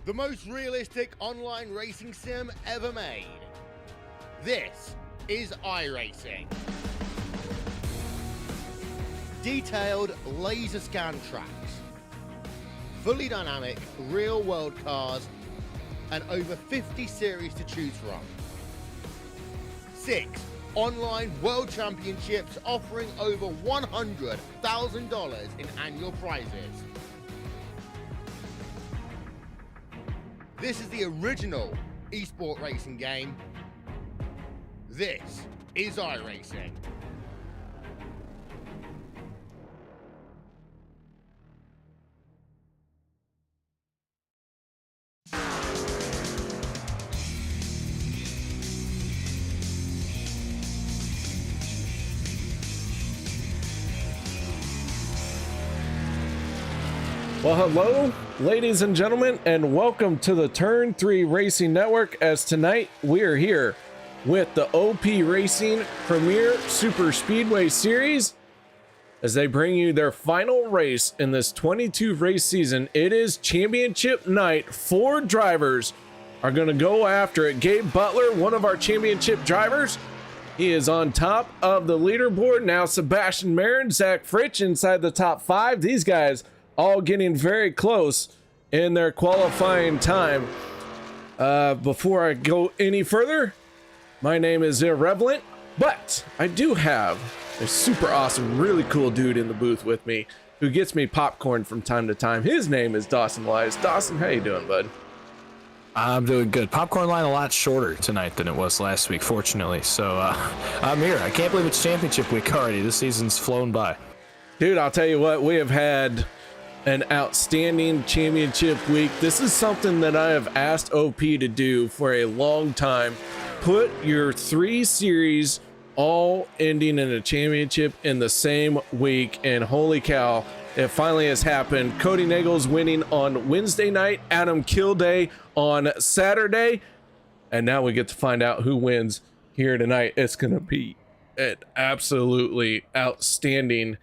the most realistic online racing sim ever made. This is iRacing. Detailed laser scan tracks, fully dynamic real-world cars, and over 50 series to choose from. 6 online world championships offering over $100,000 in annual prizes. This is the original esport racing game. This is iRacing. Well, hello, ladies and gentlemen, and welcome to the Turn 3 Racing Network, as tonight we are here with the OP Racing Premier Super Speedway Series as they bring you their final race in this 22 race season. It is championship night. 4 drivers are going to go after it. Gabe Butler, one of our championship drivers, he is on top of the leaderboard. Now Sebastian Marin, Zach Fritsch inside the top 5. These guys all getting very close in their qualifying time. Before I go any further, my name is Irrelevant, but I do have a super awesome, really cool dude in the booth with me who gets me popcorn from time to time. His name is Dawson Wise. Dawson, how you doing, bud? I'm doing good. Popcorn line a lot shorter tonight than it was last week, fortunately. So I'm here. I can't believe it's championship week already. This season's flown by. Dude, I'll tell you what, we have had an outstanding championship week. This is something that I have asked OP to do for a long time. Put your 3 series all ending in a championship in the same week, and holy cow, it finally has happened. Kody Neagles winning on Wednesday night, Adam Kildare on Saturday, and now we get to find out who wins here tonight. It's gonna be an absolutely outstanding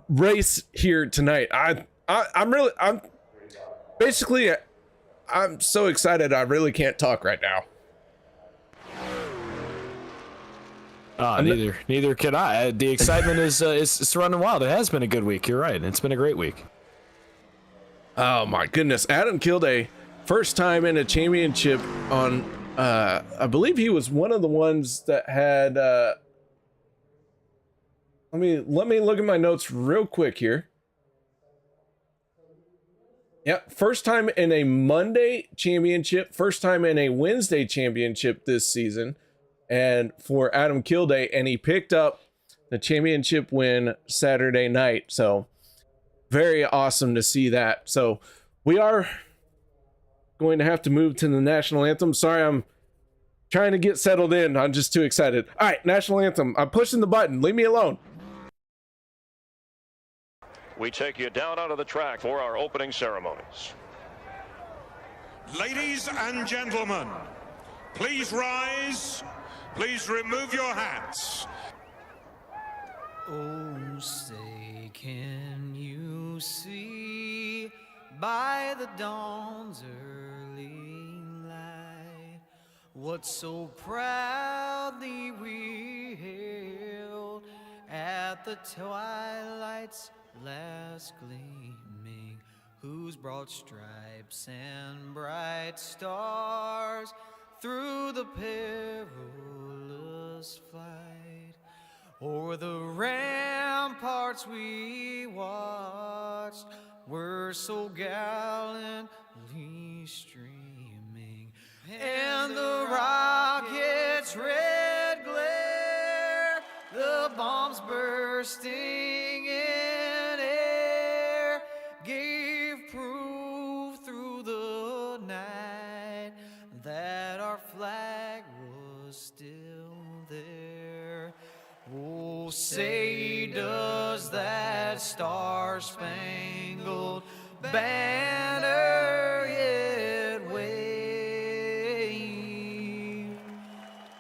race here tonight. I'm so excited I really can't talk right now. Neither can I. The excitement is running wild. It has been a good week. You're right. It's been a great week. Oh my goodness, Adam Kildare, first time in a championship on I believe he was one of the ones that had let me look at my notes real quick here. Yep, first time in a Monday championship, first time in a Wednesday championship this season, and for Adam Kildare, and he picked up the championship win Saturday night. So very awesome to see that. So we are going to have to move to the national anthem. Sorry, I'm trying to get settled in. I'm just too excited. All right, national anthem. I'm pushing the button. Leave me alone. We take you down onto the track for our opening ceremonies. Ladies and gentlemen, please rise. Please remove your hats. Oh, say, can you see by the dawn's early light what so proudly we hailed at the twilight's last gleaming, whose broad stripes and bright stars through the perilous fight o'er the ramparts we watched were so gallantly streaming, and the rockets' red glare, the bombs bursting in air, gave proof through the night that our flag was still there. Oh, say does that star-spangled banner yet wave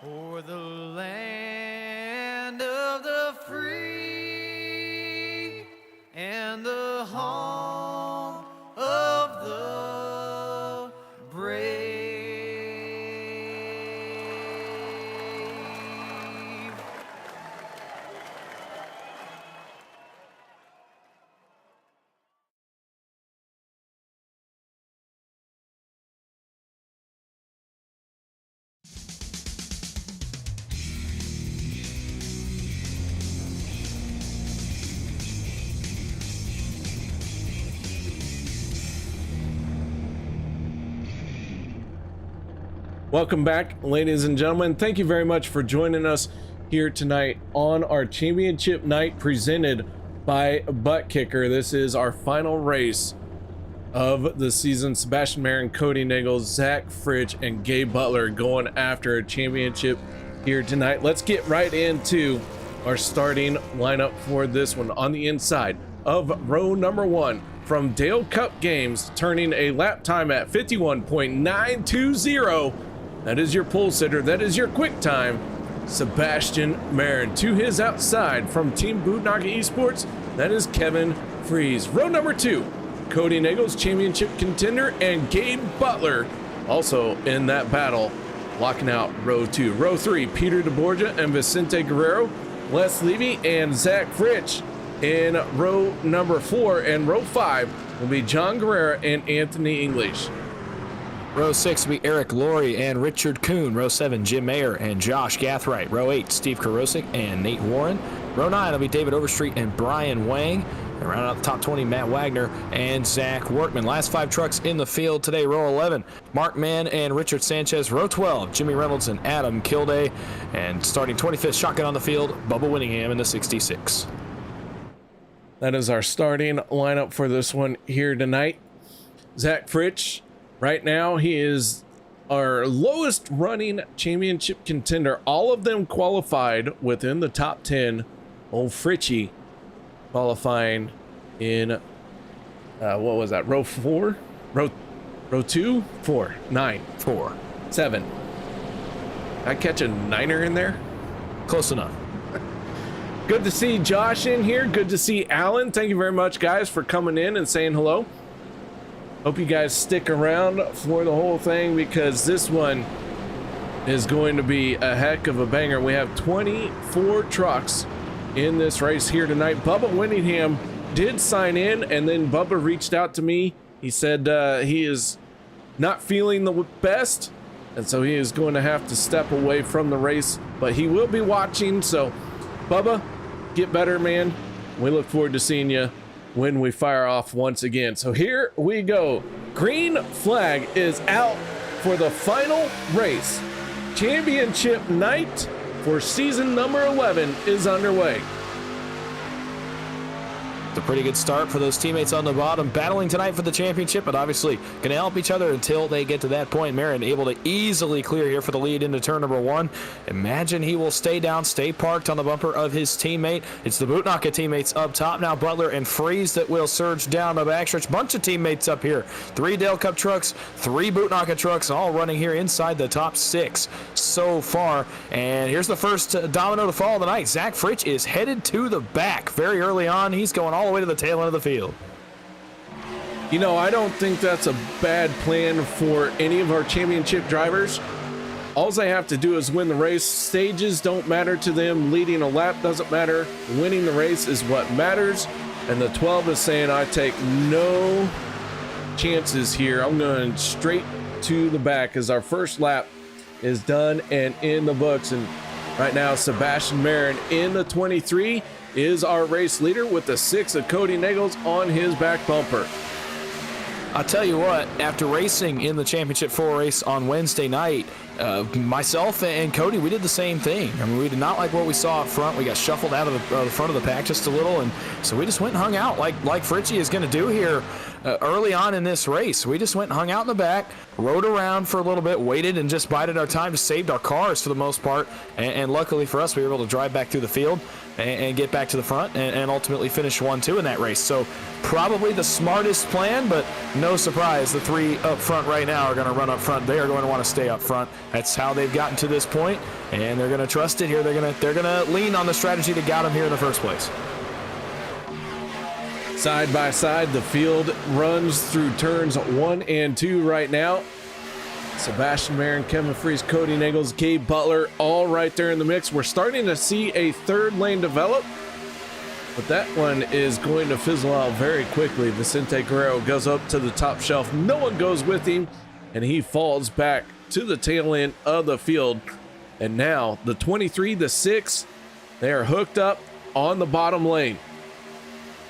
o'er the land of the free and the home of the Welcome back, ladies and gentlemen. Thank you very much for joining us here tonight on our championship night presented by Butt Kicker. This is our final race of the season. Sebastian Marin, Kody Neagles, Zach Fritsch, and Gabe Butler going after a championship here tonight. Let's get right into our starting lineup for this one. On the inside of row number 1 from Dale Cup Games, turning a lap time at 51.920. That is your pole sitter. That is your quick time, Sebastian Marin. To his outside from Team Bootnaga Esports, that is Kevin Freeze. Row number 2, Kody Neagles, championship contender, and Gabe Butler also in that battle, locking out row 2. Row 3, Peter DeBorgia and Vicente Guerrero, Les Levy and Zach Fritsch in row number 4, and row 5 will be John Guerrero and Anthony English. Row 6 will be Eric Laurie and Richard Kuhn. Row 7, Jim Mayer and Josh Gathright. Row 8, Steve Karosik and Nate Warren. Row 9 will be David Overstreet and Brian Wang. And round out the top 20, Matt Wagner and Zach Workman. Last 5 trucks in the field today. Row 11, Mark Mann and Richard Sanchez. Row 12, Jimmy Reynolds and Adam Kilday. And starting 25th shotgun on the field, Bubba Winningham in the 66. That is our starting lineup for this one here tonight. Zach Fritsch, right now, he is our lowest running championship contender. All of them qualified within the top 10. Old Fritchie qualifying in, what was that, row 4? Row 2? 4, 9, 4, 7. I catch a niner in there? Close enough. Good to see Josh in here. Good to see Alan. Thank you very much, guys, for coming in and saying hello. Hope you guys stick around for the whole thing, because this one is going to be a heck of a banger. We have 24 trucks in this race here tonight. Bubba Winningham did sign in, and then Bubba reached out to me. He said he is not feeling the best, and so he is going to have to step away from the race, but he will be watching. So Bubba, get better, man. We look forward to seeing you when we fire off once again. So here we go. Green flag is out for the final race. Championship night for season number 11 is underway. It's a pretty good start for those teammates on the bottom, battling tonight for the championship, but obviously going to help each other until they get to that point. Marin able to easily clear here for the lead into turn number 1. Imagine he will stay down, stay parked on the bumper of his teammate. It's the Bootnaga teammates up top now, Butler and Freeze, that will surge down the backstretch. Bunch of teammates up here. 3 Dale Cup trucks, 3 Bootnaga trucks, all running here inside the top 6 so far. And here's the first domino to fall of the night. Zach Fritsch is headed to the back very early on. He's going all the way to the tail end of the field. You know, I don't think that's a bad plan for any of our championship drivers. All they have to do is win the race. Stages don't matter to them. Leading a lap doesn't matter. Winning the race is what matters. And the 12 is saying, I take no chances here. I'm going straight to the back as our first lap is done and in the books. And right now, Sebastian Marin in the 23 is our race leader with the 6 of Kody Neagles on his back bumper. I'll tell you what, after racing in the Championship 4 race on Wednesday night, myself and Kody, we did the same thing. I mean, we did not like what we saw up front. We got shuffled out of the front of the pack just a little, and so we just went and hung out like Fritchie is going to do here early on in this race. We just went and hung out in the back, rode around for a little bit, waited, and just bided our time, just saved our cars for the most part, and luckily for us, we were able to drive back through the field and get back to the front and ultimately finish 1-2 in that race. So probably the smartest plan, but no surprise, the 3 up front right now are going to run up front. They are going to want to stay up front. That's how they've gotten to this point, and they're going to trust it here. They're going to lean on the strategy that got them here in the first place. Side by side, the field runs through turns 1 and 2 right now. Sebastian Marin, Kevin Freeze, Kody Neagles, Gabe Butler, all right there in the mix. We're starting to see a 3rd lane develop, but that one is going to fizzle out very quickly. Vicente Guerrero goes up to the top shelf. No one goes with him, and he falls back to the tail end of the field. And now the 23, the 6, they are hooked up on the bottom lane.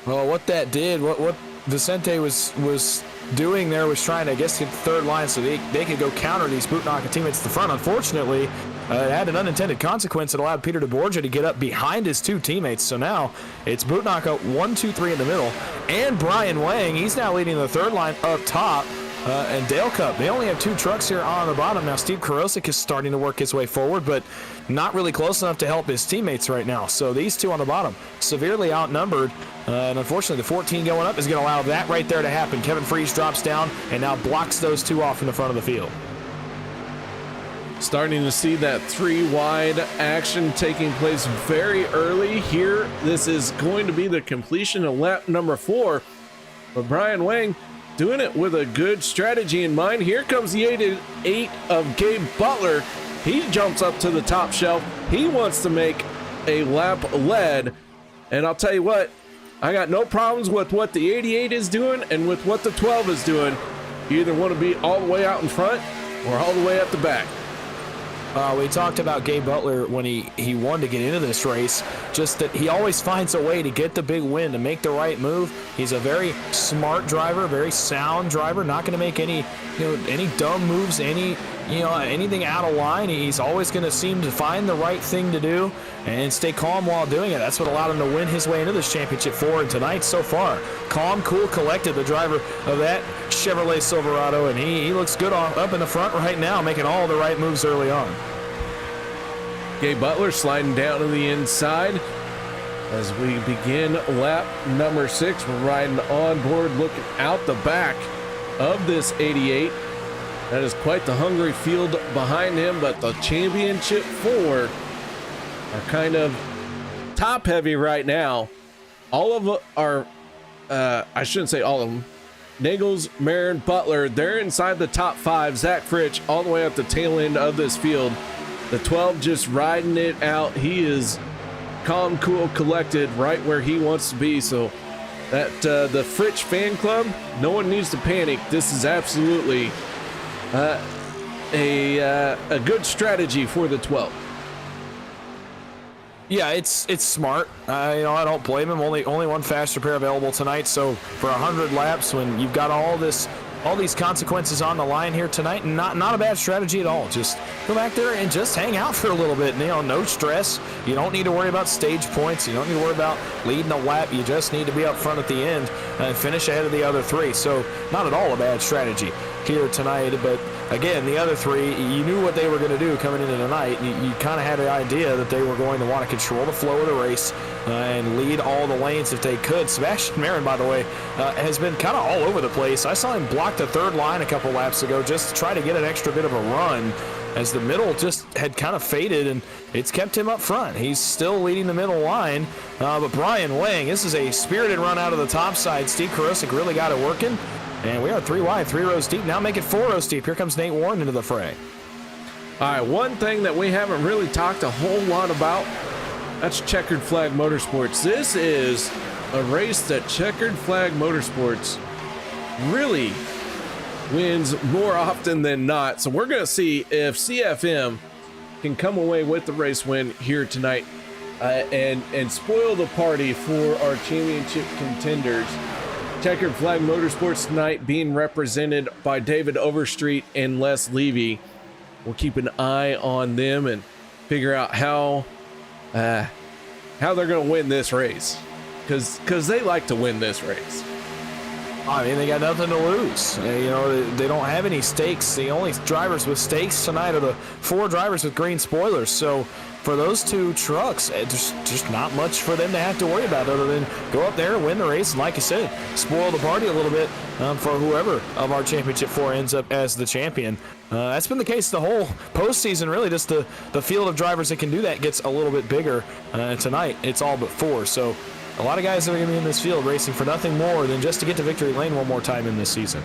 Well, what that did, what Vicente was doing there was trying to, I guess, get the third line so they could go counter these Bootnaka teammates at the front. Unfortunately, it had an unintended consequence that allowed Peter DeBorgia to get up behind his two teammates. So now it's Bootnaka 1, 2, 3 in the middle, and Brian Wang. He's now leading the third line up top. And Dale Cup, they only have 2 trucks here on the bottom. Now Steve Karosik is starting to work his way forward, but not really close enough to help his teammates right now. So these two on the bottom, severely outnumbered. And unfortunately, the 14 going up is going to allow that right there to happen. Kevin Fritsch drops down and now blocks those 2 off in the front of the field. Starting to see that 3-wide action taking place very early here. This is going to be the completion of lap number 4. But Brian Wang doing it with a good strategy in mind. Here comes the 8 of Gabe Butler. He jumps up to the top shelf. He wants to make a lap lead. And I'll tell you what, I got no problems with what the 88 is doing and with what the 12 is doing. You either want to be all the way out in front or all the way at the back. We talked about Gabe Butler when he wanted to get into this race, just that he always finds a way to get the big win, to make the right move. He's a very smart driver, very sound driver, not going to make any dumb moves, anything out of line. He's always going to seem to find the right thing to do and stay calm while doing it. That's what allowed him to win his way into this championship 4 and tonight so far. Calm, cool, collected, the driver of that Chevrolet Silverado, and he looks good up in the front right now, making all the right moves early on. Gabe Butler sliding down to the inside as we begin lap number 6. We're riding on board, looking out the back of this 88. That is quite the hungry field behind him, but the championship 4 are kind of top heavy right now. All of our, I shouldn't say all of them, Neagles, Marin, Butler, they're inside the top 5. Zach Fritsch all the way up the tail end of this field. The 12 just riding it out. He is calm, cool, collected, right where he wants to be. So that the Fritsch fan club, no one needs to panic. This is absolutely a good strategy for the 12. Yeah, it's smart. I don't blame him. Only one faster pair available tonight. So for 100 laps, when you've got all these consequences on the line here tonight, not a bad strategy at all. Just go back there and just hang out for a little bit. No stress. You don't need to worry about stage points. You don't need to worry about leading a lap. You just need to be up front at the end and finish ahead of the other 3. So not at all a bad strategy here tonight. But again, the other 3, you knew what they were going to do coming into tonight. You kind of had an idea that they were going to want to control the flow of the race and lead all the lanes if they could. Sebastian Marin, by the way, has been kind of all over the place. I saw him block the third line a couple laps ago just to try to get an extra bit of a run, as the middle just had kind of faded, and it's kept him up front. He's still leading the middle line, but Brian Wang, this is a spirited run out of the top side. Steve Karosik really got it working, and we are 3 wide, 3 rows deep. Now make it 4 rows deep. Here comes Nate Warren into the fray. All right, one thing that we haven't really talked a whole lot about, that's Checkered Flag Motorsports. This is a race that Checkered Flag Motorsports really wins more often than not. So we're going to see if CFM can come away with the race win here tonight and spoil the party for our championship contenders. Checkered Flag Motorsports tonight being represented by David Overstreet and Les Levy. We'll keep an eye on them and figure out how they're going to win this race, because they like to win this race. I mean, they got nothing to lose. They don't have any stakes. The only drivers with stakes tonight are the 4 drivers with green spoilers. So for those 2 trucks, there's just not much for them to have to worry about other than go up there and win the race. And like I said, spoil the party a little bit for whoever of our championship 4 ends up as the champion. That's been the case the whole postseason, really. Just the field of drivers that can do that gets a little bit bigger. Tonight, it's all but 4. So a lot of guys that are going to be in this field racing for nothing more than just to get to victory lane one more time in this season.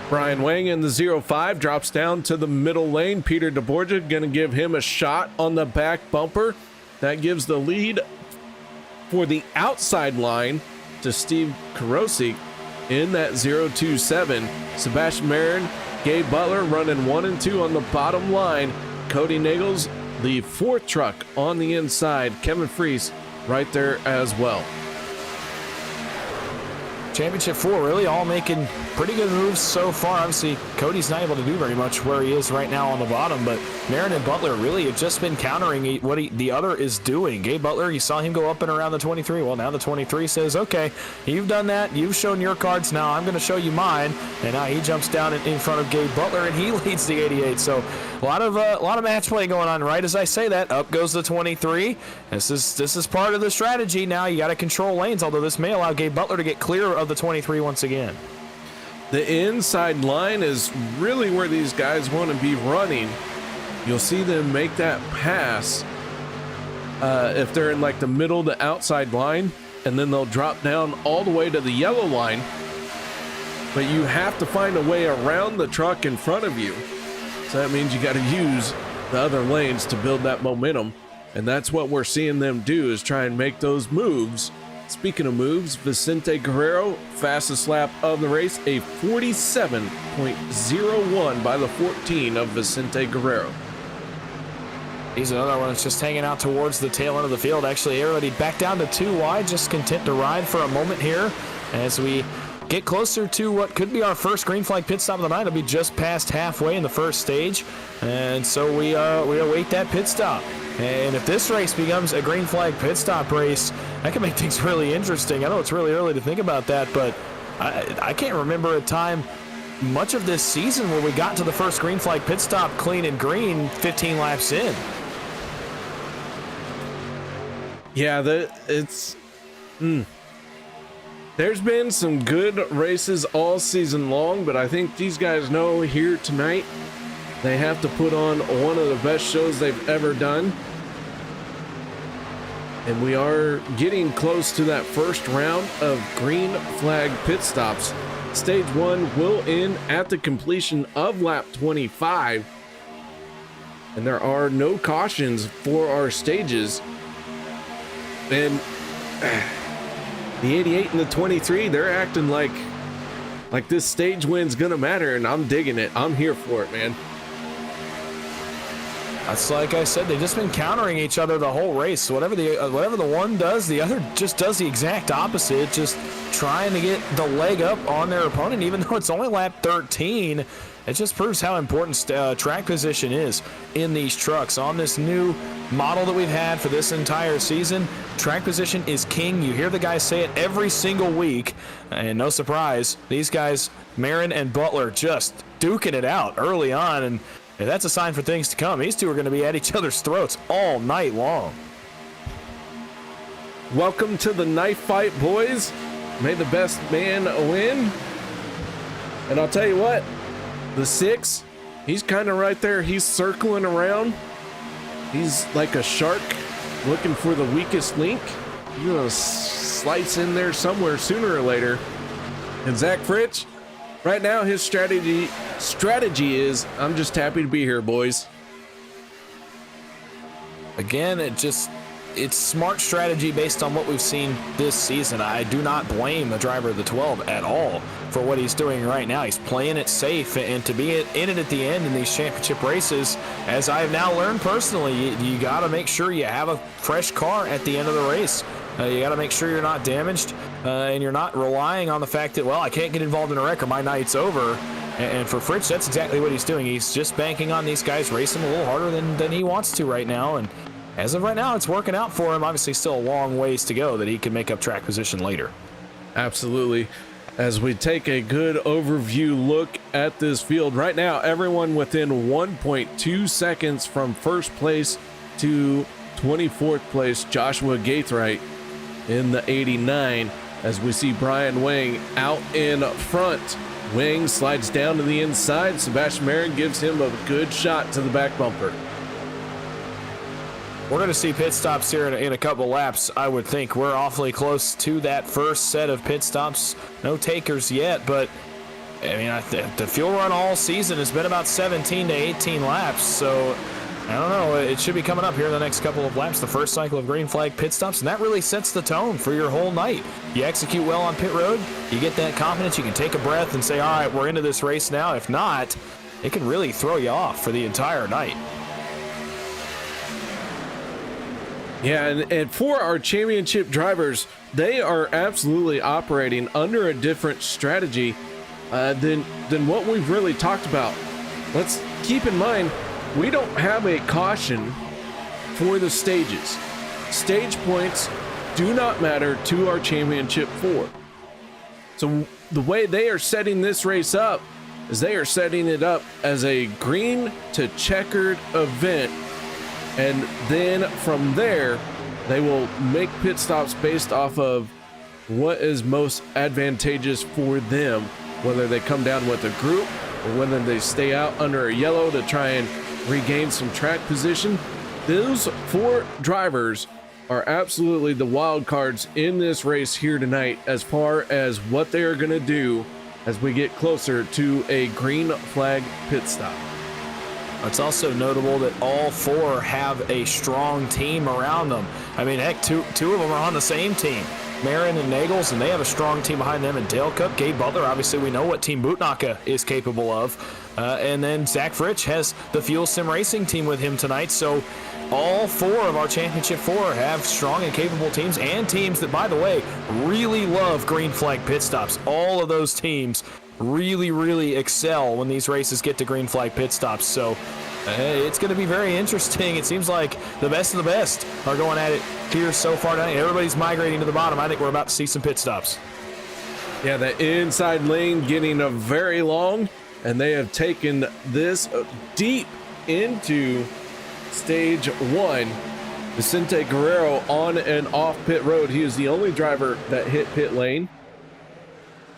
Brian Wang in the 05 drops down to the middle lane. Peter DeBorgia going to give him a shot on the back bumper. That gives the lead for the outside line to Steve Karosik in that 027. Sebastian Marin, Gabe Butler running 1 and 2 on the bottom line. Kody Neagles, the 4th truck on the inside. Kevin Fritsch right there as well. Championship 4 really all making pretty good moves so far. Obviously, Kody's not able to do very much where he is right now on the bottom, but Marin and Butler really have just been countering what the other is doing. Gabe Butler, you saw him go up and around the 23. Well, now the 23 says, okay, you've done that. You've shown your cards. Now I'm going to show you mine. And now he jumps down in front of Gabe Butler, and he leads the 88. So a lot of match play going on. Right as I say that, up goes the 23. This is part of the strategy. Now you got to control lanes, although this may allow Gabe Butler to get clear of the 23 once again. The inside line is really where these guys want to be running. You'll see them make that pass if they're in like the middle to outside line, and then they'll drop down all the way to the yellow line. But you have to find a way around the truck in front of you. So that means you got to use the other lanes to build that momentum. And that's what we're seeing them do, is try and make those moves. Speaking of moves, Vicente Guerrero, fastest lap of the race, a 47.01 by the 14 of Vicente Guerrero. He's another one that's just hanging out towards the tail end of the field. Actually, everybody back down to 2 wide, just content to ride for a moment here as we get closer to what could be our first green flag pit stop of the night. It'll be just past halfway in the first stage, and so we await that pit stop. And if this race becomes a green flag pit stop race, that can make things really interesting. I know it's really early to think about that, but I can't remember a time much of this season where we got to the first green flag pit stop clean and green 15 laps in. Yeah, there's been some good races all season long, but I think these guys know here tonight they have to put on one of the best shows they've ever done. And we are getting close to that first round of green flag pit stops. Stage 1 will end at the completion of lap 25. And there are no cautions for our stages. And the 88 and the 23, they're acting like this stage win's gonna matter, and I'm digging it. I'm here for it, man. That's like I said, they've just been countering each other the whole race. So whatever the one does, the other just does the exact opposite, just trying to get the leg up on their opponent, even though it's only lap 13. It just proves how important track position is in these trucks. On this new model that we've had for this entire season, track position is king. You hear the guys say it every single week, and no surprise, these guys, Marin and Butler, just duking it out early on, and that's a sign for things to come. These two are going to be at each other's throats all night long. Welcome to the knife fight, boys. May the best man win. And I'll tell you what, the 6, he's kind of right there. He's circling around. He's like a shark looking for the weakest link. He's going to slice in there somewhere sooner or later. And Zach Fritsch, right now his strategy is, I'm just happy to be here, boys. Again, it's smart strategy based on what we've seen this season. I do not blame the driver of the 12 at all for what he's doing right now. He's playing it safe, and to be in it at the end in these championship races, as I've now learned personally, you got to make sure you have a fresh car at the end of the race. You got to make sure you're not damaged, and you're not relying on the fact that, well, I can't get involved in a wreck or my night's over. And for Fritsch, that's exactly what he's doing. He's just banking on these guys racing a little harder than he wants to right now. And as of right now, it's working out for him. Obviously, still a long ways to go that he can make up track position later. Absolutely. As we take a good overview look at this field right now, everyone within 1.2 seconds from first place to 24th place, Joshua Gaithright in the 89, as we see Brian Wang out in front. Wang slides down to the inside. Sebastian Marin gives him a good shot to the back bumper. We're going to see pit stops here in a couple laps, I would think. We're awfully close to that first set of pit stops. No takers yet, but I mean, the fuel run all season has been about 17 to 18 laps, so I don't know. It should be coming up here in the next couple of laps, the first cycle of green flag pit stops, and that really sets the tone for your whole night. You execute well on pit road, you get that confidence, you can take a breath and say, all right, we're into this race now. If not, it can really throw you off for the entire night. Yeah, and for our championship drivers, they are absolutely operating under a different strategy than what we've really talked about. Let's keep in mind, we don't have a caution for the stages. Stage points do not matter to our championship 4. So the way they are setting this race up is they are setting it up as a green to checkered event. And then from there, they will make pit stops based off of what is most advantageous for them, whether they come down with a group or whether they stay out under a yellow to try and regain some track position. Those 4 drivers are absolutely the wild cards in this race here tonight as far as what they are going to do as we get closer to a green flag pit stop. It's also notable that all 4 have a strong team around them. I mean, heck, two of them are on the same team, Marin and Neagles, and they have a strong team behind them. And Dale Cook, Gabe Butler, obviously we know what Team Bootnaka is capable of. And then Zach Fritsch has the Fuel Sim Racing team with him tonight. So all 4 of our Championship 4 have strong and capable teams, and teams that, by the way, really love green flag pit stops. All of those teams really excel when these races get to green flag pit stops. So it's going to be very interesting. It seems like the best of the best are going at it here so far tonight. Everybody's migrating to the bottom. I think we're about to see some pit stops. Yeah, the inside lane getting a very long, and they have taken this deep into stage 1. Vicente Guerrero on and off pit road. He is the only driver that hit pit lane.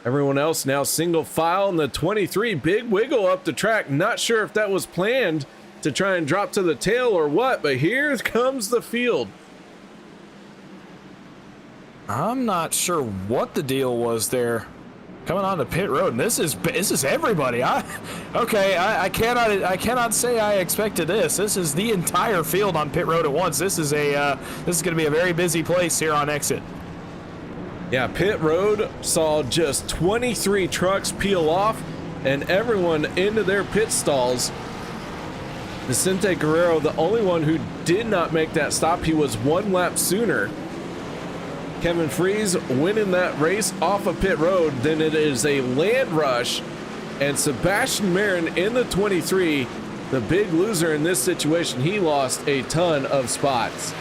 Everyone else now single file in the 23. Big wiggle up the track. Not sure if that was planned to try and drop to the tail or what, but here comes the field. I'm not sure what the deal was there. Coming on to pit road, and this is everybody. I cannot say I expected this. This is the entire field on pit road at once. This is going to be a very busy place here on exit. Yeah, pit road saw just 23 trucks peel off and everyone into their pit stalls. Vicente Guerrero, the only one who did not make that stop. He was 1 lap sooner. Kevin Freeze winning that race off of pit road. Then it is a land rush, and Sebastian Marin in the 23, the big loser in this situation. He lost a ton of spots.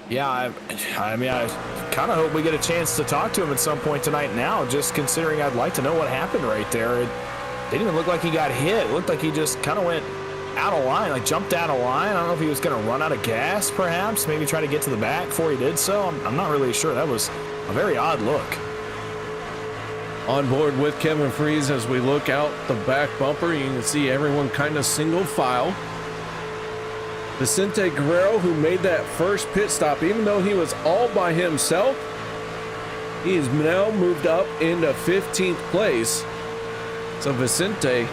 Yeah, I mean, I kind of hope we get a chance to talk to him at some point tonight now, just considering I'd like to know what happened right there. It didn't even look like he got hit. It looked like he just kind of went out of line, like jumped out of line. I don't know if he was going to run out of gas, perhaps, maybe try to get to the back before he did so. I'm not really sure. That was a very odd look. On board with Kevin Freeze as we look out the back bumper, you can see everyone kind of single file. Vicente Guerrero, who made that first pit stop, even though he was all by himself, he is now moved up into 15th place. So Vicente,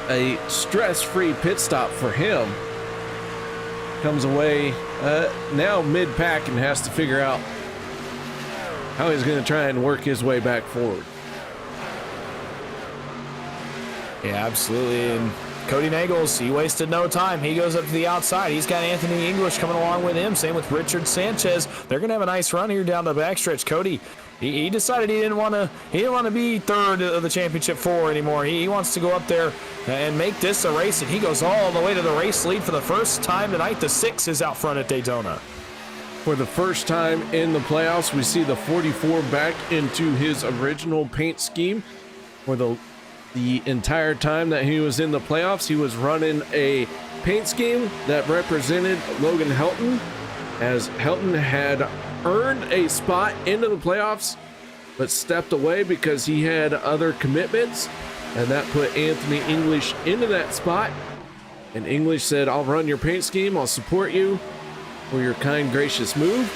a stress-free pit stop for him. Comes away now mid-pack and has to figure out how he's going to try and work his way back forward. Yeah, absolutely. And Kody Neagles, he wasted no time. He goes up to the outside. He's got Anthony English coming along with him. Same with Richard Sanchez. They're going to have a nice run here down the backstretch. Cody, he decided he didn't want to be third of the championship 4 anymore. He wants to go up there and make this a race, and he goes all the way to the race lead for the first time tonight. The 6 is out front at Daytona. For the first time in the playoffs, we see the 44 back into his original paint scheme. For the entire time that he was in the playoffs, he was running a paint scheme that represented Logan Helton, as Helton had earned a spot into the playoffs but stepped away because he had other commitments, and that put Anthony English into that spot. And English said, "I'll run your paint scheme, I'll support you for your kind, gracious move."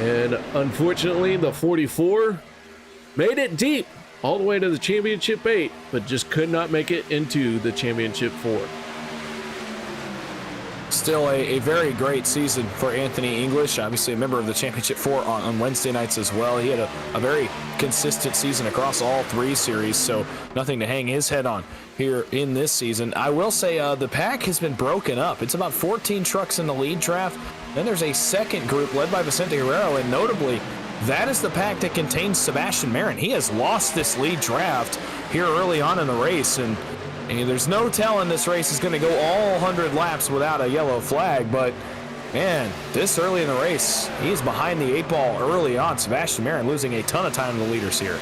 And unfortunately, the 44 made it deep all the way to the championship 8, but just could not make it into the championship 4. Still a very great season for Anthony English, obviously a member of the Championship 4 on Wednesday nights as well. He had a very consistent season across all 3 series, so nothing to hang his head on here in this season. I will say the pack has been broken up. It's about 14 trucks in the lead draft. Then there's a second group led by Vicente Guerrero, and notably, that is the pack that contains Sebastian Marin. He has lost this lead draft here early on in the race, and there's no telling this race is going to go all 100 laps without a yellow flag, but man, this early in the race, he's behind the 8 ball early on. Sebastian Marin losing a ton of time to the leaders here.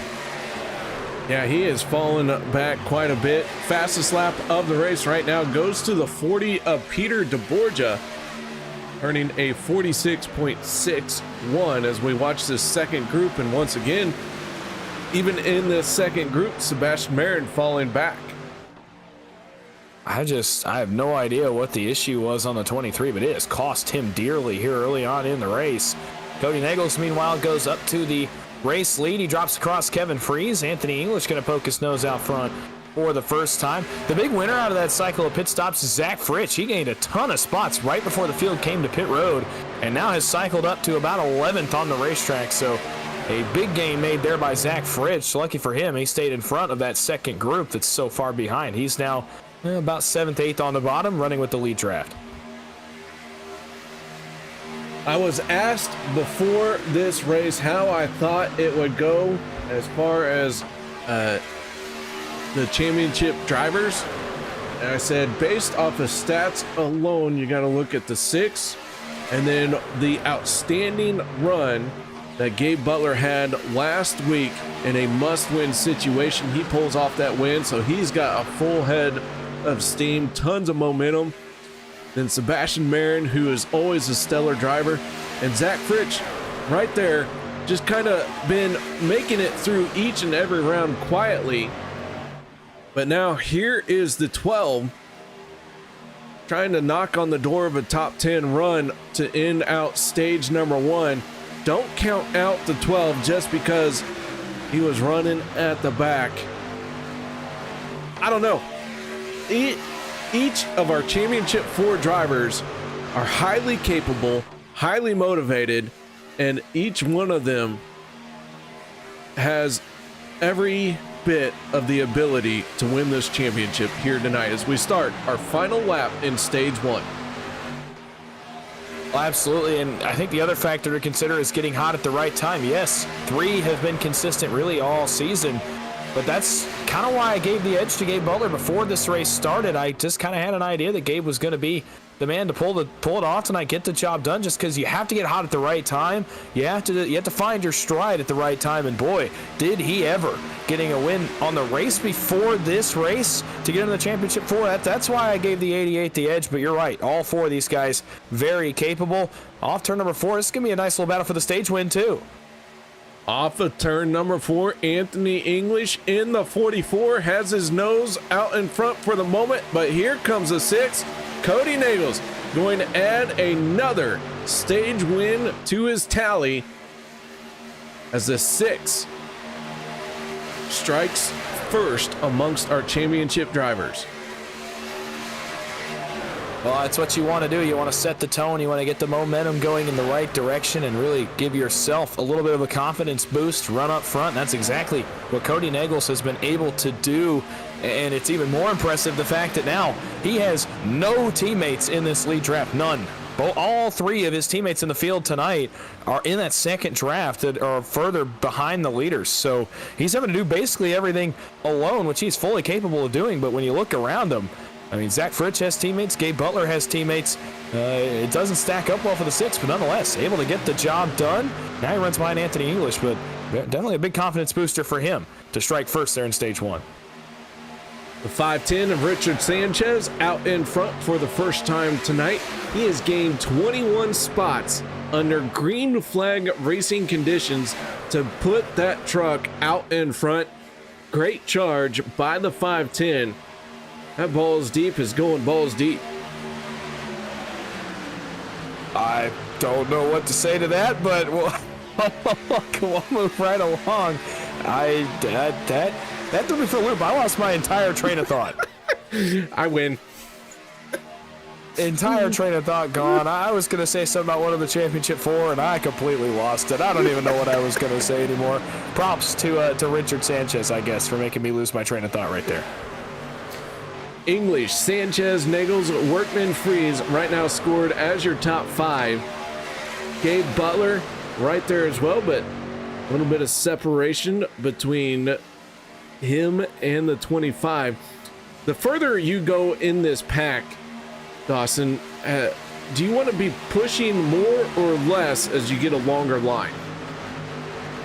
Yeah, he has fallen back quite a bit. Fastest lap of the race right now goes to the 40 of Peter DeBorgia, earning a 46.61 as we watch this second group. And once again, even in this second group, Sebastian Marin falling back. I have no idea what the issue was on the 23, but it has cost him dearly here early on in the race. Kody Neagles, meanwhile, goes up to the race lead. He drops across Kevin Freeze. Anthony English going to poke his nose out front for the first time. The big winner out of that cycle of pit stops is Zach Fritsch. He gained a ton of spots right before the field came to pit road and now has cycled up to about 11th on the racetrack. So a big gain made there by Zach Fritsch. Lucky for him, he stayed in front of that second group that's so far behind. He's now about 7th, 8th on the bottom, running with the lead draft. I was asked before this race how I thought it would go as far as the championship drivers. And I said, based off of stats alone, you got to look at the 6 and then the outstanding run that Gabe Butler had last week in a must-win situation. He pulls off that win, so he's got a full head of steam, tons of momentum. Then Sebastian Marin, who is always a stellar driver, and Zach Fritsch right there, just kind of been making it through each and every round quietly. But now here is the 12 trying to knock on the door of a top 10 run to end out stage number 1. Don't count out the 12 just because he was running at the back. I don't know. Each of our championship 4 drivers are highly capable, highly motivated, and each one of them has every bit of the ability to win this championship here tonight as we start our final lap in stage 1. Well, absolutely, and I think the other factor to consider is getting hot at the right time. Yes, 3 have been consistent really all season, but that's kind of why I gave the edge to Gabe Butler before this race started. I just kind of had an idea that Gabe was going to be the man to pull it off tonight, get the job done, just because you have to get hot at the right time. You have to find your stride at the right time, and boy, did he ever. Getting a win on the race before this race to get into the championship 4. That's why I gave the 88 the edge, but you're right. All 4 of these guys very capable. Off turn number 4, this is going to be a nice little battle for the stage win too. Off of turn number 4, Anthony English in the 44 has his nose out in front for the moment, but here comes the 6. Kody Neagles going to add another stage win to his tally as the 6 strikes first amongst our championship drivers. Well, that's what you want to do. You want to set the tone. You want to get the momentum going in the right direction and really give yourself a little bit of a confidence boost, run up front. And that's exactly what Kody Neagles has been able to do. And it's even more impressive the fact that now he has no teammates in this lead draft, none. All 3 of his teammates in the field tonight are in that second draft that are further behind the leaders. So he's having to do basically everything alone, which he's fully capable of doing. But when you look around him, I mean, Zach Fritsch has teammates, Gabe Butler has teammates. It doesn't stack up well for the 6, but nonetheless, able to get the job done. Now he runs behind Anthony English, but definitely a big confidence booster for him to strike first there in stage 1. The 5'10 of Richard Sanchez out in front for the first time tonight. He has gained 21 spots under green flag racing conditions to put that truck out in front. Great charge by the 5'10. That balls deep is going balls deep. I don't know what to say to that, but we'll move right along. That threw me for a loop. I lost my entire train of thought. I win. entire train of thought gone. I was going to say something about one of the championship 4, and I completely lost it. I don't even know what I was going to say anymore. Props to Richard Sanchez, I guess, for making me lose my train of thought right there. English, Sanchez, Neagles, Workman, Freeze right now scored as your top 5. Gabe Butler right there as well, but a little bit of separation between him and the 25. The further you go in this pack, Dawson, do you want to be pushing more or less as you get a longer line?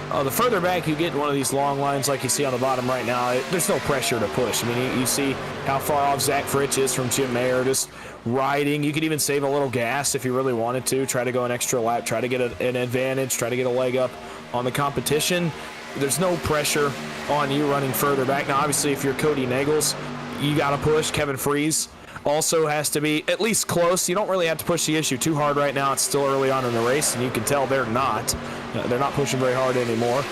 The further back you get in one of these long lines like you see on the bottom right now, there's no pressure to push. I mean, you see how far off Zach Fritsch is from Jim Mayer, just riding. You could even save a little gas if you really wanted to, try to go an extra lap, try to get an advantage, try to get a leg up on the competition. There's no pressure on you running further back. Now, obviously, if you're Kody Neagles, you got to push. Kevin Freeze also has to be at least close. You don't really have to push the issue too hard right now. It's still early on in the race, and you can tell they're not. They're not pushing very hard anymore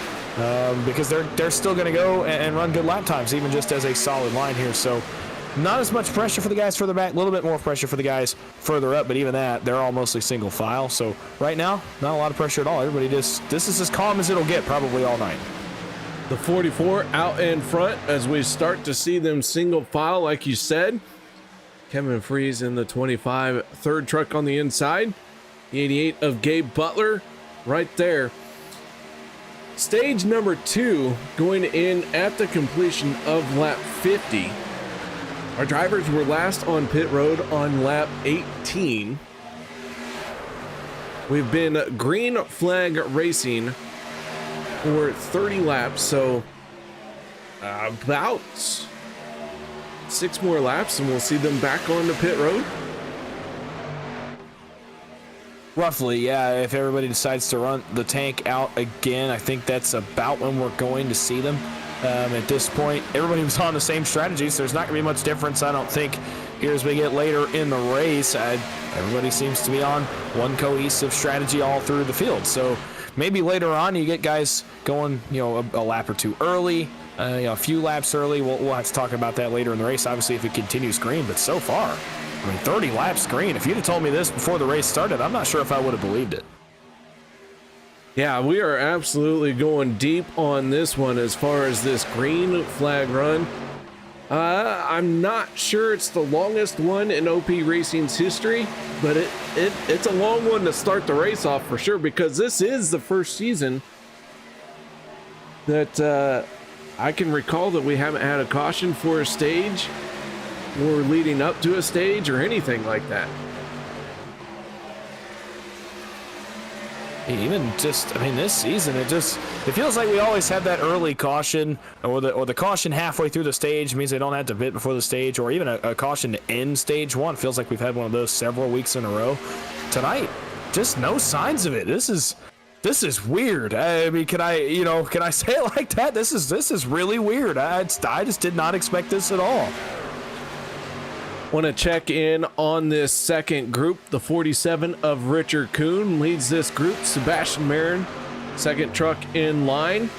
because they're still going to go and run good lap times, even just as a solid line here. So not as much pressure for the guys further back, a little bit more pressure for the guys further up, but even that, they're all mostly single file. So right now, not a lot of pressure at all. Everybody this is as calm as it'll get probably all night. The 44 out in front as we start to see them single file, like you said. Kevin Freeze in the 25, third truck on the inside. The 88 of Gabe Butler right there. Stage number 2 going in at the completion of lap 50. Our drivers were last on pit road on lap 18. We've been green flag racing for 30 laps, so about 6 more laps and we'll see them back on the pit road. Roughly, yeah. If everybody decides to run the tank out again, I think that's about when we're going to see them. At this point, everybody was on the same strategy, so there's not going to be much difference, I don't think, here as we get later in the race. Everybody seems to be on one cohesive strategy all through the field. So maybe later on you get guys going, a lap or 2 early, a few laps early. We'll have to talk about that later in the race, obviously, if it continues green. But so far, 30 laps green. If you'd have told me this before the race started, I'm not sure if I would have believed it. Yeah, we are absolutely going deep on this one as far as this green flag run. I'm not sure it's the longest one in OP Racing's history, but it's a long one to start the race off for sure, because this is the first season that I can recall that we haven't had a caution for a stage or leading up to a stage or anything like that. Even just, this season, it feels like we always have that early caution, or the caution halfway through the stage means they don't have to pit before the stage, or even a caution to end stage 1. Feels like we've had one of those several weeks in a row. Tonight, just no signs of it. This is weird. Can I say it like that? This is really weird. I just did not expect this at all. Want to check in on this second group. The 47 of Richard Kuhn leads this group. Sebastian Marin, second truck in line.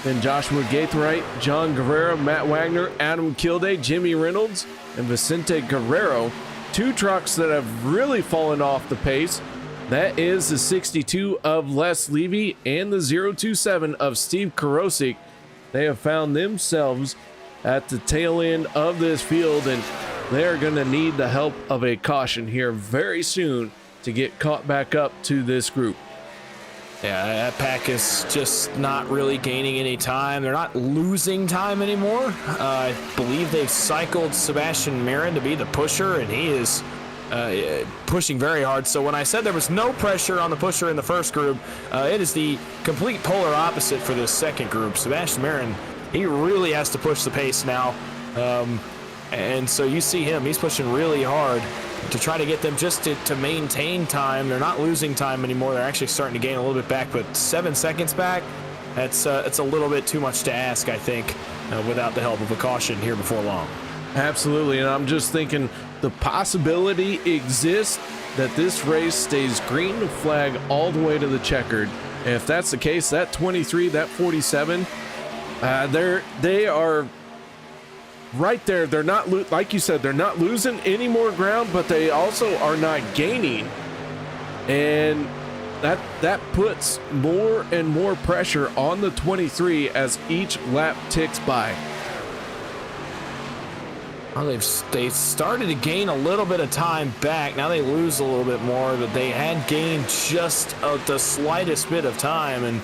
Then Joshua Gaithright, John Guerrero, Matt Wagner, Adam Kilday, Jimmy Reynolds, and Vicente Guerrero. 2 trucks that have really fallen off the pace. That is the 62 of Les Levy and the 027 of Steve Karosik. They have found themselves at the tail end of this field, and they're going to need the help of a caution here very soon to get caught back up to this group. Yeah, that pack is just not really gaining any time. They're not losing time anymore. I believe they've cycled Sebastian Marin to be the pusher, and he is pushing very hard. So when I said there was no pressure on the pusher in the first group, it is the complete polar opposite for this second group. Sebastian Marin, he really has to push the pace now. And so you see him, he's pushing really hard to try to get them just to maintain time. They're not losing time anymore. They're actually starting to gain a little bit back, but 7 seconds back, it's a little bit too much to ask, I think, without the help of a caution here before long. Absolutely, and I'm just thinking the possibility exists that this race stays green flag all the way to the checkered. And if that's the case, that 23, that 47, they are right there. They're not, like you said, they're not losing any more ground, but they also are not gaining. And that puts more and more pressure on the 23 as each lap ticks by. Well, they started to gain a little bit of time back. Now they lose a little bit more, but they had gained just the slightest bit of time, and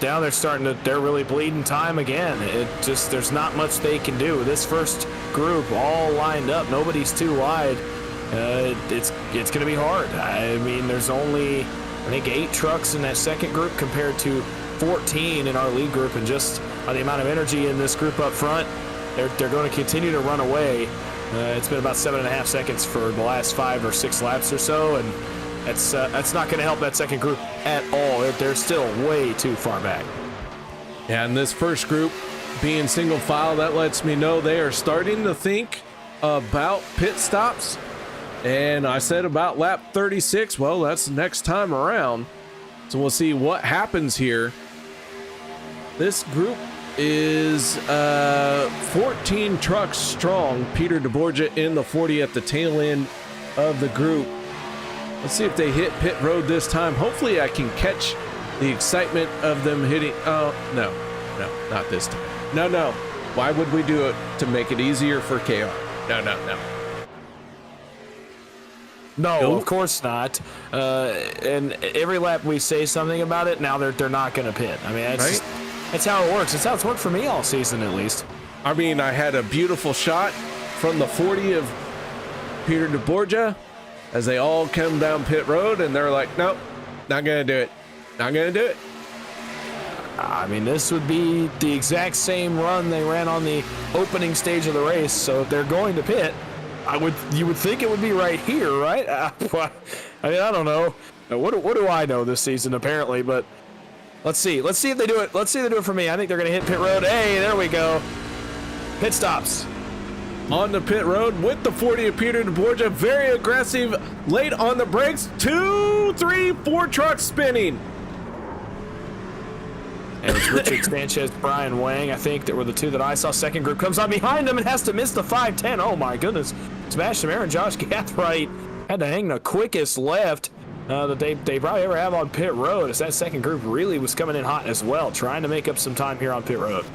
now they're really bleeding time again. There's not much they can do. This first group all lined up, nobody's too wide. It's going to be hard. I mean, there's only, I think, 8 trucks in that second group compared to 14 in our lead group, and just the amount of energy in this group up front, they're going to continue to run away. It's been about 7.5 seconds for the last 5 or 6 laps or so, and that's not going to help that second group at all. They're still way too far back. Yeah, and this first group being single file, that lets me know they are starting to think about pit stops. And I said about lap 36, well, that's next time around. So we'll see what happens here. This group is 14 trucks strong. Peter DeBorgia in the 40 at the tail end of the group. Let's see if they hit pit road this time. Hopefully I can catch the excitement of them hitting. Oh, no, not this time. No. Why would we do it to make it easier for KR? No. No, Nope. of course not. And every lap we say something about it, now they're not going to pit. I mean, that's how it works. That's how it's worked for me all season, at least. I mean, I had a beautiful shot from the 40 of Peter DeBorgia as they all come down pit road, and they're like, nope, not going to do it. Not going to do it. I mean, this would be the exact same run they ran on the opening stage of the race, so if they're going to pit, you would think it would be right here, right? I mean, I don't know. What do I know this season, apparently, but let's see. Let's see if they do it. Let's see if they do it for me. I think they're going to hit pit road. Hey, there we go. Pit stops. On the pit road with the 40 of Peter DeBorgia. Very aggressive, late on the brakes. 2, 3, 4 trucks spinning. And it's Richard Sanchez, Brian Wang, I think, that were the 2 that I saw. Second group comes on behind them and has to miss the 510. Oh, my goodness. Sebastian Marin, Josh Gathright had to hang the quickest left that they probably ever have on pit road, as that second group really was coming in hot as well, trying to make up some time here on pit road.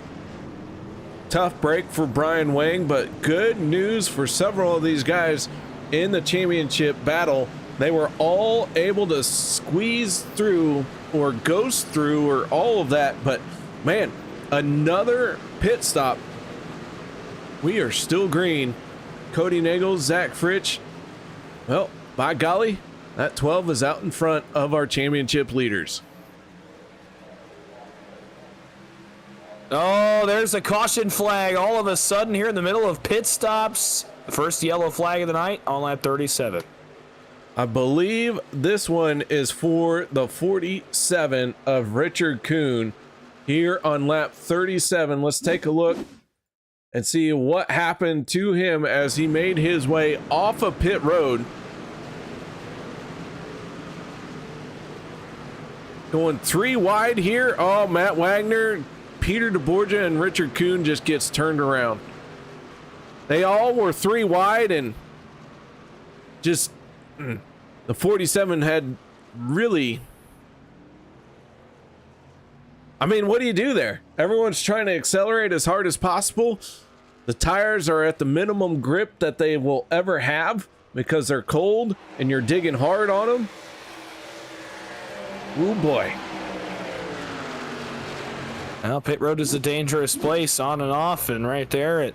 Tough break for Brian Wang, but good news for several of these guys in the championship battle. They were all able to squeeze through or ghost through or all of that, but man, another pit stop. We are still green. Kody Neagles, Zach Fritsch. Well, by golly, that 12 is out in front of our championship leaders. Oh, there's a caution flag all of a sudden here in the middle of pit stops. The first yellow flag of the night on lap 37. I believe this one is for the 47 of Richard Kuhn here on lap 37. Let's take a look and see what happened to him as he made his way off of pit road. Going 3 wide here. Oh, Matt Wagner, Peter DeBorgia, and Richard Kuhn just gets turned around. They all were 3 wide, and just the 47 had really, I mean, what do you do there? Everyone's trying to accelerate as hard as possible. The tires are at the minimum grip that they will ever have because they're cold and you're digging hard on them. Oh boy. Well, pit road is a dangerous place on and off, and right there it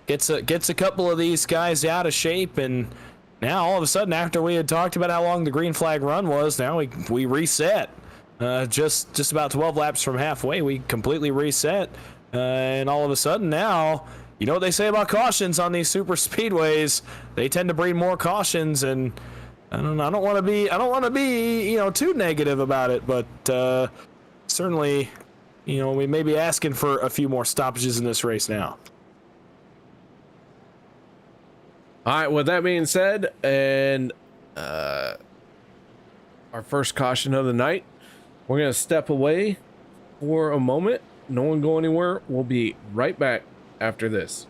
gets a couple of these guys out of shape, and now all of a sudden, after we had talked about how long the green flag run was, now we reset. Just about 12 laps from halfway, we completely reset, and all of a sudden now, you know what they say about cautions on these super speedways? They tend to breed more cautions, and I don't want to be too negative about it, but certainly, we may be asking for a few more stoppages in this race now. All right, with that being said, and our first caution of the night, we're going to step away for a moment. No one go anywhere. We'll be right back. after this.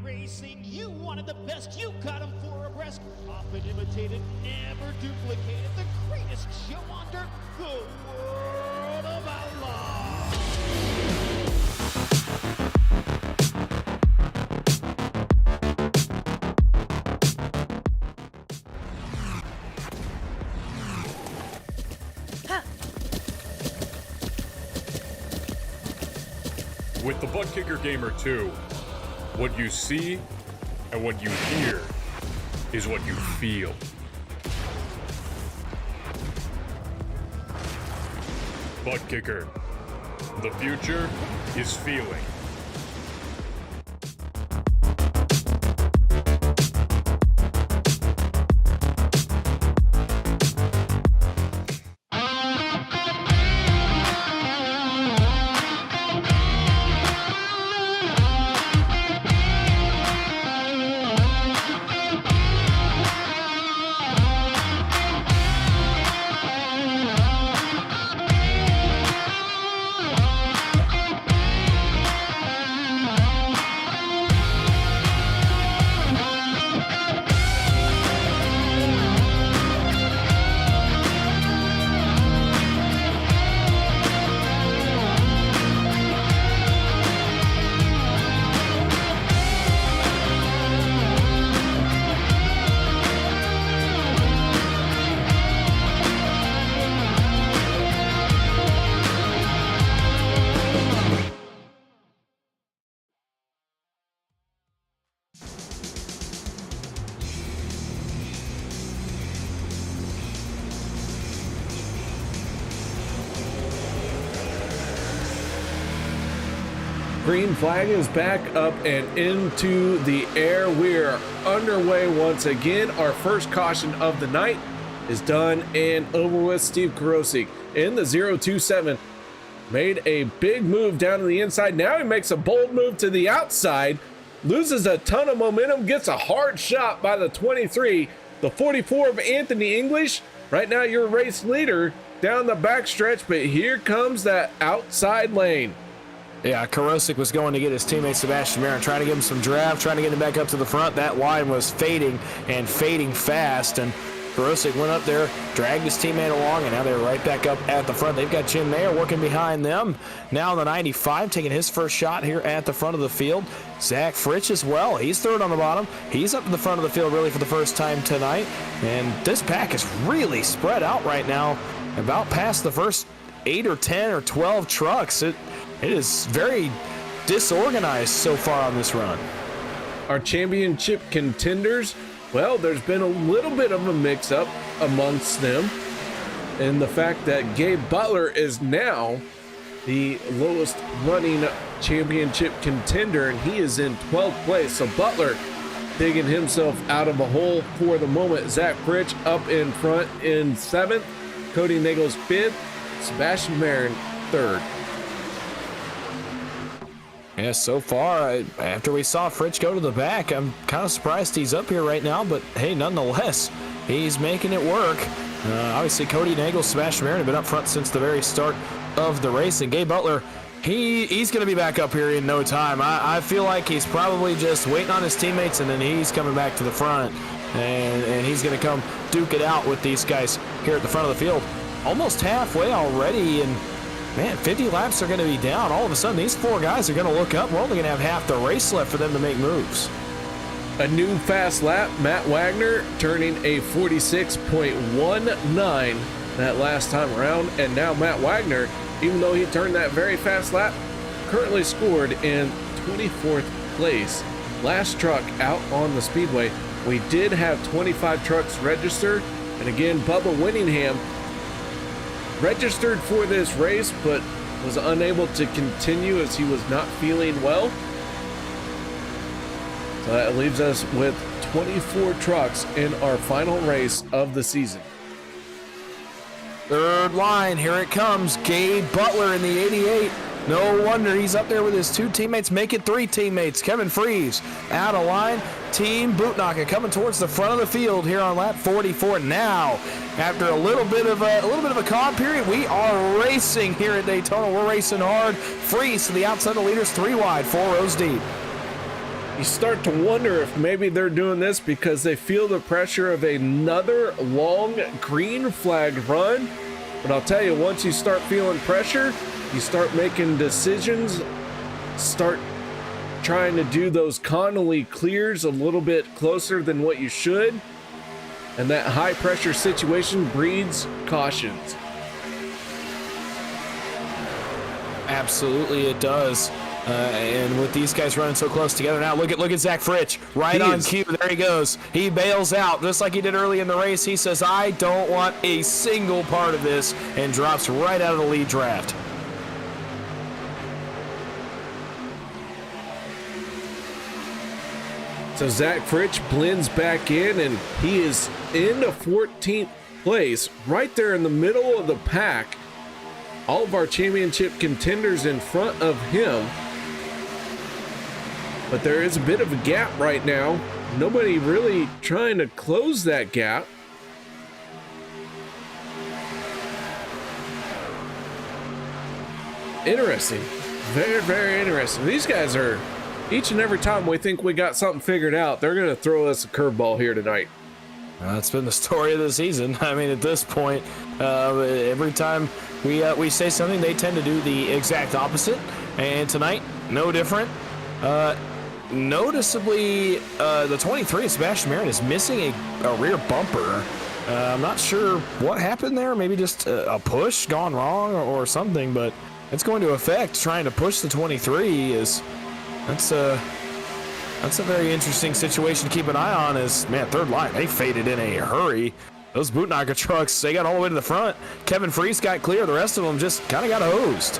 Racing, you wanted the best, you got him 4 abreast. Often imitated, never duplicated. The greatest show on dirt, the World of Outlaws. With the Butt Kicker Gamer 2, what you see and what you hear is what you feel. Butt Kicker. The future is feeling. Green flag is back up and into the air. We're underway once again. Our first caution of the night is done and over with. Steve Karosik in the 027 made a big move down to the inside. Now he makes a bold move to the outside, loses a ton of momentum, gets a hard shot by the 23. The 44 of Anthony English Right now, your race leader down the backstretch, but here comes that outside lane. Yeah, Karosik was going to get his teammate Sebastian Marin, trying to give him some draft, trying to get him back up to the front. That line was fading and fading fast, and Karosik went up there, dragged his teammate along, and now they're right back up at the front. They've got Jim Mayer working behind them. Now in the 95, taking his first shot here at the front of the field. Zach Fritsch as well. He's third on the bottom. He's up in the front of the field really for the first time tonight. And this pack is really spread out right now, about past the first 8 or 10 or 12 trucks. It is very disorganized so far on this run. Our championship contenders, well, there's been a little bit of a mix-up amongst them, and the fact that Gabe Butler is now the lowest running championship contender, and he is in 12th place. So Butler digging himself out of a hole for the moment. Zach Fritsch up in front in 7th, Kody Neagles 5th, Sebastian Marin 3rd. Yeah, so far, after we saw Fritsch go to the back, I'm kind of surprised he's up here right now, but hey, nonetheless, he's making it work. Obviously, Kody Neagles, Sebastian Marin have been up front since the very start of the race, and Gabe Butler, he's going to be back up here in no time. I feel like he's probably just waiting on his teammates, and then he's coming back to the front, and he's going to come duke it out with these guys here at the front of the field. Almost halfway already, and man, 50 laps are going to be down. All of a sudden, these 4 guys are going to look up. We're only going to have half the race left for them to make moves. A new fast lap, Matt Wagner turning a 46.19 that last time around. And now Matt Wagner, even though he turned that very fast lap, currently scored in 24th place. Last truck out on the speedway. We did have 25 trucks registered. And again, Bubba Winningham registered for this race, but was unable to continue as he was not feeling well. So that leaves us with 24 trucks in our final race of the season. Third line, here it comes. Gabe Butler in the 88. No wonder he's up there with his 2 teammates, make it 3 teammates. Kevin Freeze out of line. Team Bootnacker coming towards the front of the field here on lap 44. Now, after a little bit of a calm period, we are racing here at Daytona. We're racing hard. Freeze to the outside of the leaders, 3 wide, 4 rows deep. You start to wonder if maybe they're doing this because they feel the pressure of another long green flag run. But I'll tell you, once you start feeling pressure, you start making decisions, start trying to do those Connolly clears a little bit closer than what you should. And that high pressure situation breeds cautions. Absolutely it does. And with these guys running so close together now, look at Zach Fritsch right on cue. There he goes. He bails out just like he did early in the race. He says, I don't want a single part of this, and drops right out of the lead draft. So Zach Fritsch blends back in, and he is in the 14th place, right there in the middle of the pack. All of our championship contenders in front of him. But there is a bit of a gap right now. Nobody really trying to close that gap. Interesting. Very, very interesting. These guys are, each and every time we think we got something figured out, they're going to throw us a curveball here tonight. That's been the story of the season. I mean, at this point, every time we say something, they tend to do the exact opposite. And tonight, no different. Noticeably, the 23, Sebastian Marin, is missing a rear bumper. I'm not sure what happened there. Maybe just a push gone wrong or something, but it's going to affect trying to push the 23. That's a very interesting situation to keep an eye on. As man, third line, they faded in a hurry. Those Bootnacker trucks, they got all the way to the front. Kevin Freeze got clear. The rest of them just kind of got hosed.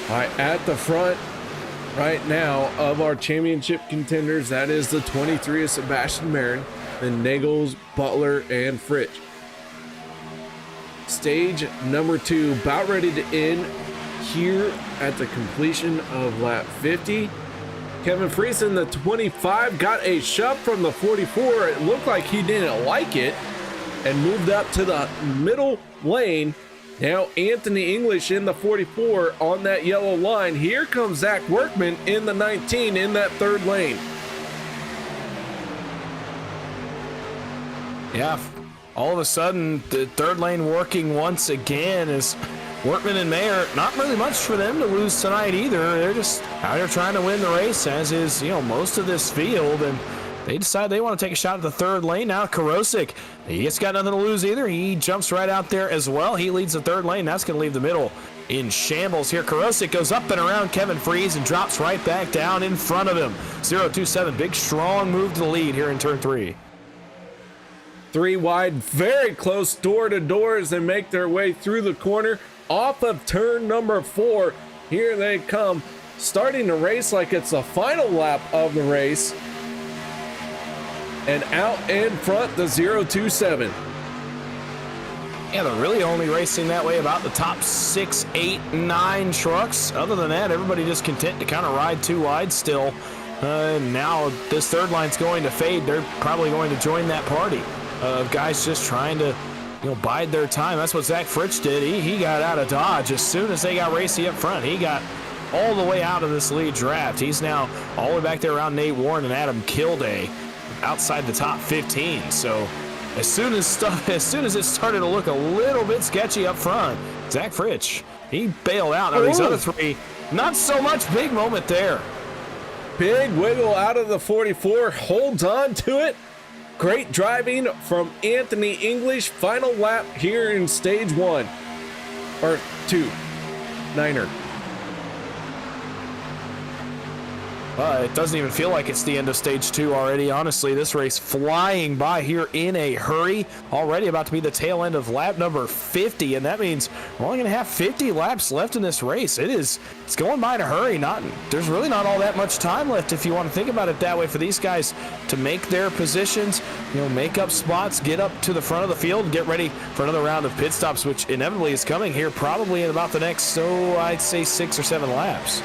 All right, at the front right now of our championship contenders, that is the 23 of Sebastian Marin, then Neagles, Butler, and Fritsch. Stage number 2 about ready to end here at the completion of lap 50. Kevin Fritsch in the 25 got a shove from the 44. It looked like he didn't like it and moved up to the middle lane. Now Anthony English in the 44 on that yellow line. Here comes Zach Workman in the 19 in that third lane. Yeah, all of a sudden the third lane working once again as Workman and Mayer, not really much for them to lose tonight either. They're just out here trying to win the race, as is, most of this field, and they decide they want to take a shot at the third lane. Now Karosik, he's got nothing to lose either. He jumps right out there as well. He leads the third lane. That's going to leave the middle in shambles here. Karosik goes up and around Kevin Fritsch and drops right back down in front of him. 0-2-7, big strong move to the lead here in turn 3. 3 wide, very close door to door as they make their way through the corner. Off of turn number 4, here they come, starting to race like it's the final lap of the race. And out in front, the 0-2-7. Yeah, they're really only racing that way about the top 6, 8, 9 trucks. Other than that, everybody just content to kind of ride 2 wide still. Now this third line's going to fade. They're probably going to join that party of guys just trying to bide their time. That's what Zach Fritsch did. He got out of Dodge as soon as they got racy up front. He got all the way out of this lead draft. He's now all the way back there around Nate Warren and Adam Kilday outside the top 15. So as soon as it started to look a little bit sketchy up front, Zach Fritsch, he bailed out. Now these other 3, not so much. Big moment there. Big wiggle out of the 44, holds on to it. Great driving from Anthony English. Final lap here in stage 1 or 2. Niner. It doesn't even feel like it's the end of stage 2 already. Honestly, this race flying by here in a hurry. Already about to be the tail end of lap number 50, and that means we're only going to have 50 laps left in this race. It's going by in a hurry. There's really not all that much time left if you want to think about it that way for these guys to make their positions, make up spots, get up to the front of the field, and get ready for another round of pit stops, which inevitably is coming here probably in about the next, I'd say 6 or 7 laps.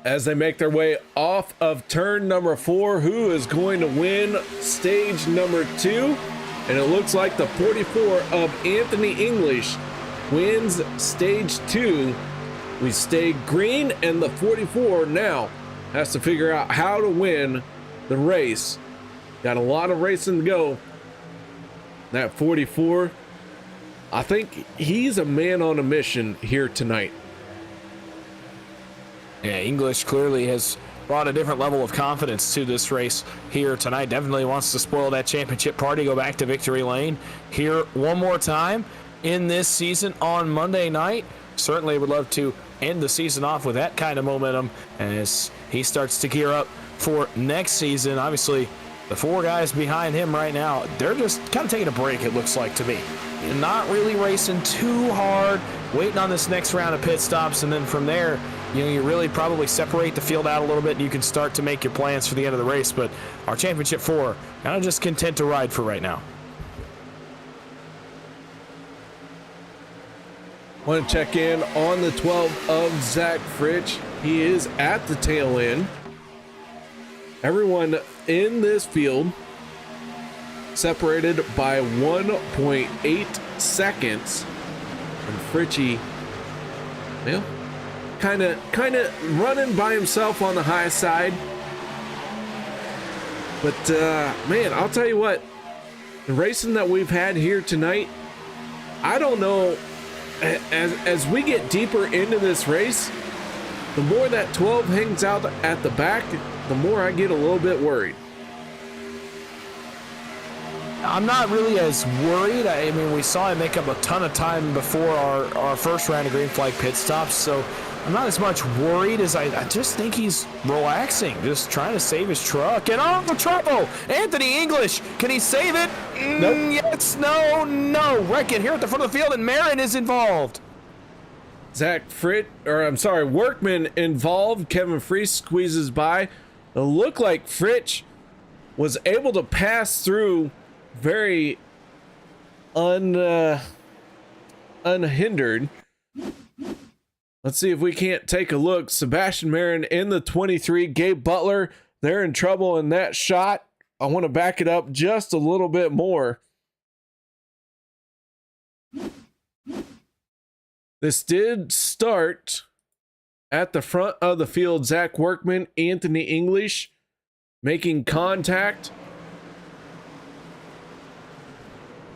As they make their way off of turn number 4, who is going to win stage number 2? And it looks like the 44 of Anthony English wins stage 2. We stay green, and the 44 now has to figure out how to win the race. Got a lot of racing to go. That 44, I think he's a man on a mission here tonight. Yeah, English clearly has brought a different level of confidence to this race here tonight. Definitely wants to spoil that championship party, go back to victory lane here one more time in this season on Monday night. Certainly would love to end the season off with that kind of momentum as he starts to gear up for next season. Obviously, the 4 guys behind him right now, they're just kind of taking a break, it looks like to me. Not really racing too hard, waiting on this next round of pit stops, and then from there, you really probably separate the field out a little bit and you can start to make your plans for the end of the race. But our championship 4, kind of just content to ride for right now. Want to check in on the 12 of Zach Fritsch. He is at the tail end. Everyone in this field separated by 1.8 seconds. And Fritchie, well, kind of running by himself on the high side. But man, I'll tell you what, the racing that we've had here tonight, I don't know, as we get deeper into this race, the more that 12 hangs out at the back, the more I get a little bit worried. I'm not really as worried. I mean, we saw him make up a ton of time before our first round of green flag pit stops, so I'm not as much worried as I just think he's relaxing, just trying to save his truck. And oh, trouble! Anthony English, can he save it? Nope. Yes, no. Wreck-It here at the front of the field, and Marin is involved. Workman involved. Kevin Fritsch squeezes by. It looked like Fritsch was able to pass through very unhindered. Let's see if we can't take a look. Sebastian Marin in the 23. Gabe Butler, they're in trouble in that shot. I want to back it up just a little bit more. This did start at the front of the field. Zach Workman, Anthony English making contact.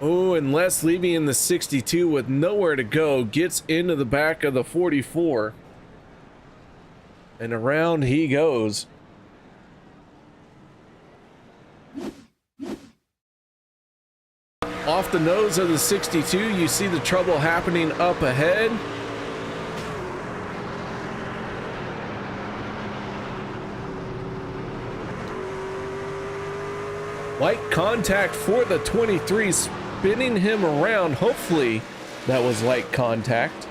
Oh, and Les Levy in the 62 with nowhere to go gets into the back of the 44. And around he goes. Off the nose of the 62, you see the trouble happening up ahead. Light contact for the 23, spinning him around. Hopefully that was light contact.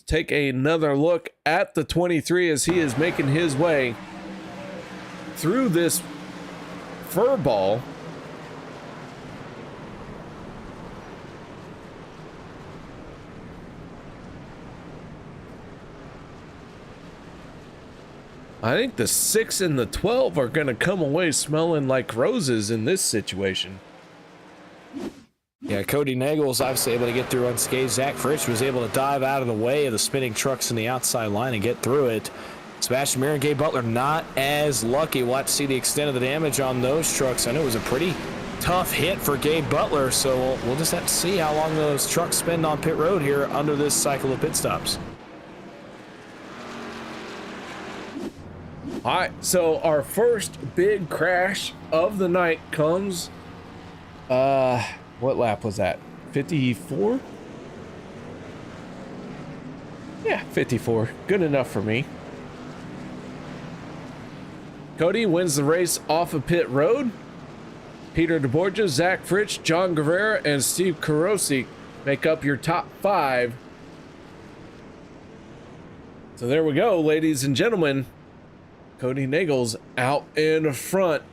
Take another look at the 23 as he is making his way through this fur ball. I think the 6 and the 12 are going to come away smelling like roses in this situation. Yeah, Kody Neagles obviously able to get through unscathed. Zach Fritsch was able to dive out of the way of the spinning trucks in the outside line and get through it. Sebastian Marin, Gabe Butler not as lucky. We'll have to see the extent of the damage on those trucks. I know it was a pretty tough hit for Gabe Butler, so we'll just have to see how long those trucks spend on pit road here under this cycle of pit stops. All right, so our first big crash of the night comes, what lap was that? 54? Yeah, 54. Good enough for me. Kody wins the race off of pit road. Peter DeBorgia, Zach Fritsch, John Guevara, and Steve Carosi make up your top 5. So there we go, ladies and gentlemen. Kody Neagles out in front.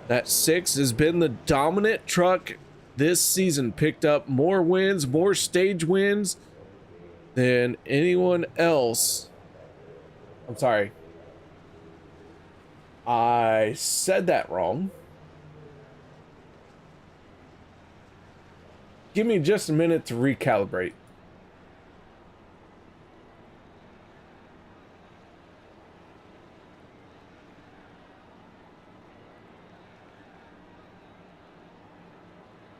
That 6 has been the dominant truck this season. Picked up more wins, more stage wins than anyone else. I'm sorry. I said that wrong. Give me just a minute to recalibrate.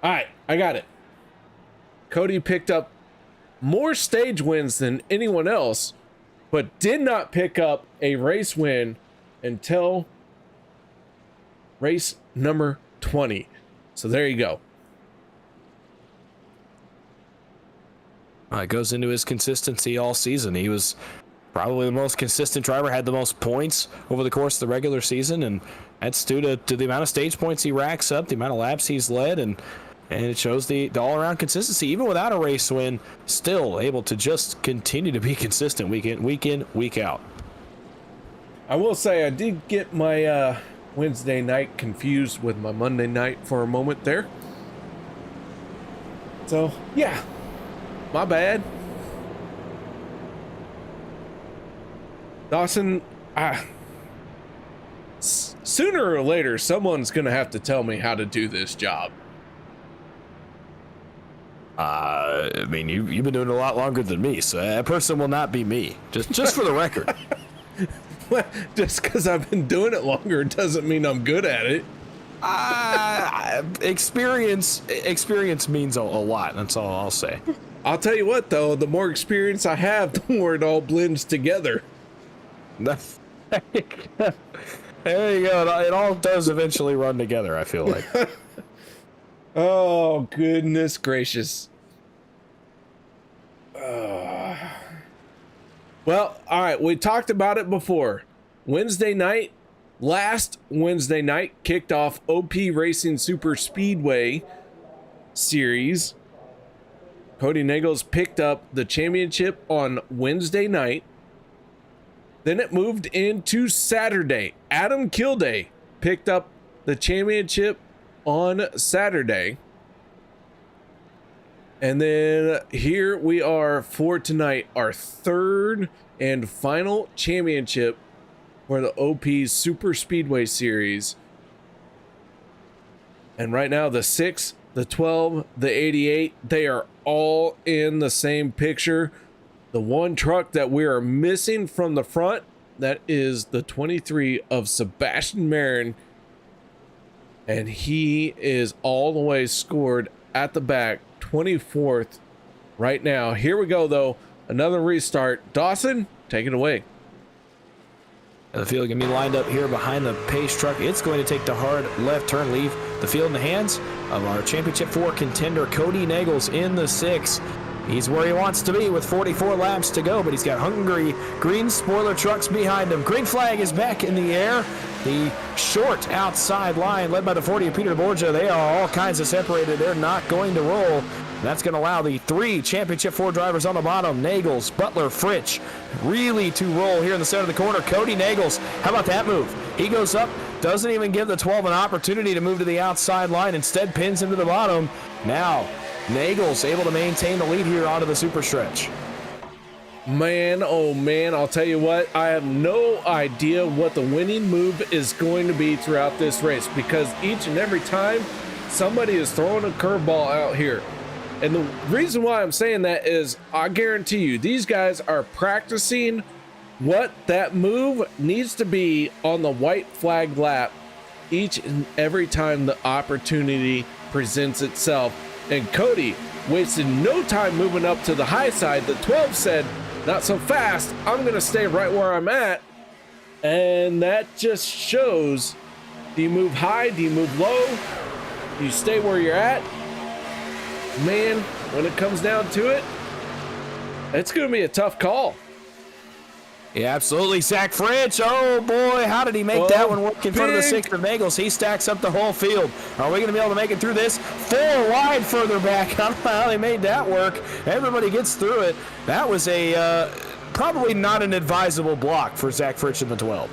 All right, I got it. Kody picked up more stage wins than anyone else, but did not pick up a race win until race number 20. So there you go. It goes into his consistency all season. He was probably the most consistent driver, had the most points over the course of the regular season, and that's due to the amount of stage points he racks up, the amount of laps he's led, and it shows the all-around consistency. Even without a race win, still able to just continue to be consistent week in, week out. I will say I did get my Wednesday night confused with my Monday night for a moment there. So, yeah, my bad. Dawson, sooner or later, someone's going to have to tell me how to do this job. I mean, you've been doing it a lot longer than me, so that person will not be me. Just for the record. Just because I've been doing it longer doesn't mean I'm good at it. Experience means a lot. That's all I'll say. I'll tell you what, though, the more experience I have, the more it all blends together. There you go. It all does eventually run together, I feel like. Oh, goodness gracious. Well, all right, we talked about it before. Wednesday night, last Wednesday night, kicked off OP Racing Super Speedway Series. Kody Neagles picked up the championship on Wednesday night. Then it moved into Saturday. Adam Kilday picked up the championship on Saturday. And then here we are for tonight, our third and final championship for the OP Super Speedway Series. And right now, the 6, the 12, the 88, they are all in the same picture. The one truck that we are missing from the front, that is the 23 of Sebastian Marin. And he is all the way scored at the back, 24th right now. Here we go, though. Another restart. Dawson, take it away. The field going to be lined up here behind the pace truck. It's going to take the hard left turn, leave the field in the hands of our Championship 4 contender, Kody Neagles, in the 6. He's where he wants to be with 44 laps to go, but he's got hungry green spoiler trucks behind him. Green flag is back in the air. The short outside line led by the 40 of Peter Borgia. They are all kinds of separated. They're not going to roll. That's going to allow the 3 Championship 4 drivers on the bottom, Neagles, Butler, Fritsch, really to roll here in the center of the corner. Kody Neagles, how about that move? He goes up, doesn't even give the 12 an opportunity to move to the outside line, instead pins him to the bottom. Now, Neagles able to maintain the lead here onto the super stretch. Man, oh man, I'll tell you what, I have no idea what the winning move is going to be throughout this race, because each and every time somebody is throwing a curveball out here. And the reason why I'm saying that is I guarantee you these guys are practicing what that move needs to be on the white flag lap each and every time the opportunity presents itself. And Kody wasted no time moving up to the high side. The 12 said, not so fast, I'm gonna stay right where I'm at. And that just shows, do you move high, do you move low, do you stay where you're at? Man, when it comes down to it, it's gonna be a tough call. Yeah, absolutely. Zach Fritsch, oh boy, how did he make that one work in front of the 6 of Neagles? He stacks up the whole field. Are we going to be able to make it through this? 4 wide further back. I don't know how they made that work. Everybody gets through it. That was a probably not an advisable block for Zach Fritsch in the 12.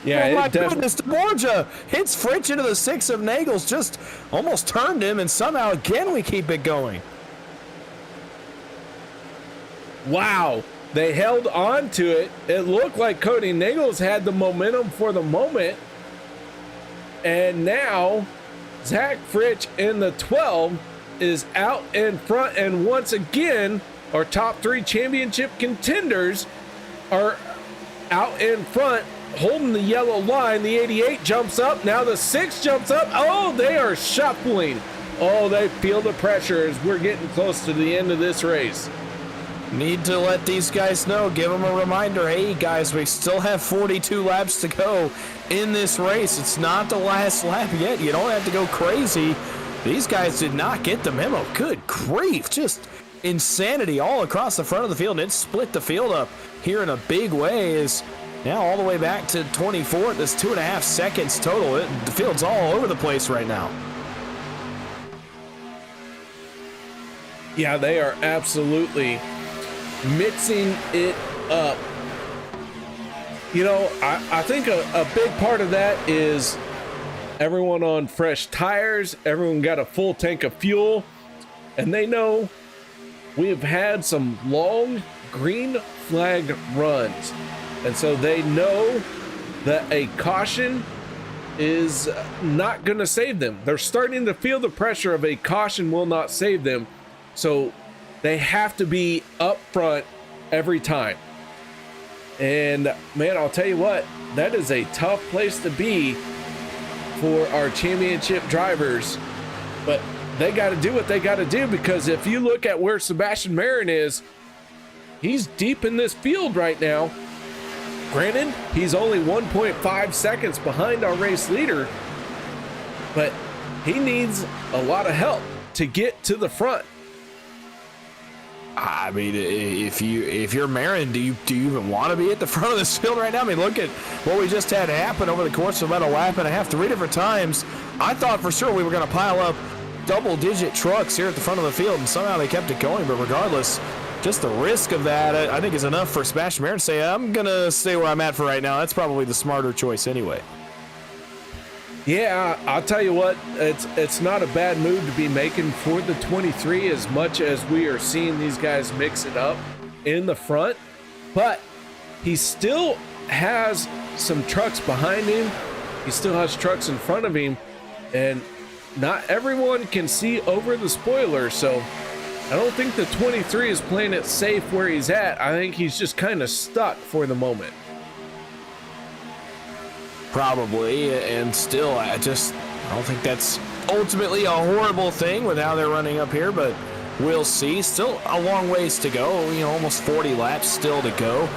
Yeah, oh my goodness, Borgia hits Fritsch into the 6 of Neagles, just almost turned him, and somehow again we keep it going. Wow. They held on to it. It looked like Kody Neagles had the momentum for the moment. And now Zach Fritsch in the 12 is out in front. And once again, our top 3 championship contenders are out in front, holding the yellow line. The 88 jumps up. Now the 6 jumps up. Oh, they are shuffling. Oh, they feel the pressure as we're getting close to the end of this race. Need to let these guys know, give them a reminder, hey guys, we still have 42 laps to go in this race. It's not the last lap yet. You don't have to go crazy. These guys did not get the memo. Good grief, just insanity all across the front of the field. It split the field up here in a big way. Is now all the way back to 24. This 2.5 seconds total. The field's all over the place right now. Yeah, they are absolutely mixing it up. You know, I think a big part of that is everyone on fresh tires, everyone got a full tank of fuel, and they know we have had some long green flag runs, and so they know that a caution is not going to save them. They're starting to feel the pressure of a caution will not save them, so they have to be up front every time. And man, I'll tell you what, that is a tough place to be for our championship drivers, but they got to do what they got to do, because if you look at where Sebastian Marin is, he's deep in this field right now. Granted, he's only 1.5 seconds behind our race leader, but he needs a lot of help to get to the front. I mean, if you're Marin, do you even want to be at the front of this field right now? I mean, look at what we just had happen over the course of about a lap and a half, 3 different times. I thought for sure we were going to pile up double-digit trucks here at the front of the field, and somehow they kept it going. But regardless, just the risk of that, I think, is enough for Sebastian Marin to say, I'm going to stay where I'm at for right now. That's probably the smarter choice anyway. Yeah, I'll tell you what, it's not a bad move to be making for the 23 as much as we are seeing these guys mix it up in the front, but he still has some trucks behind him. He still has trucks in front of him, and not everyone can see over the spoiler, so I don't think the 23 is playing it safe where he's at. I think he's just kind of stuck for the moment. Probably, and still, I don't think that's ultimately a horrible thing with how they're running up here, but we'll see. Still a long ways to go, almost 40 laps still to go.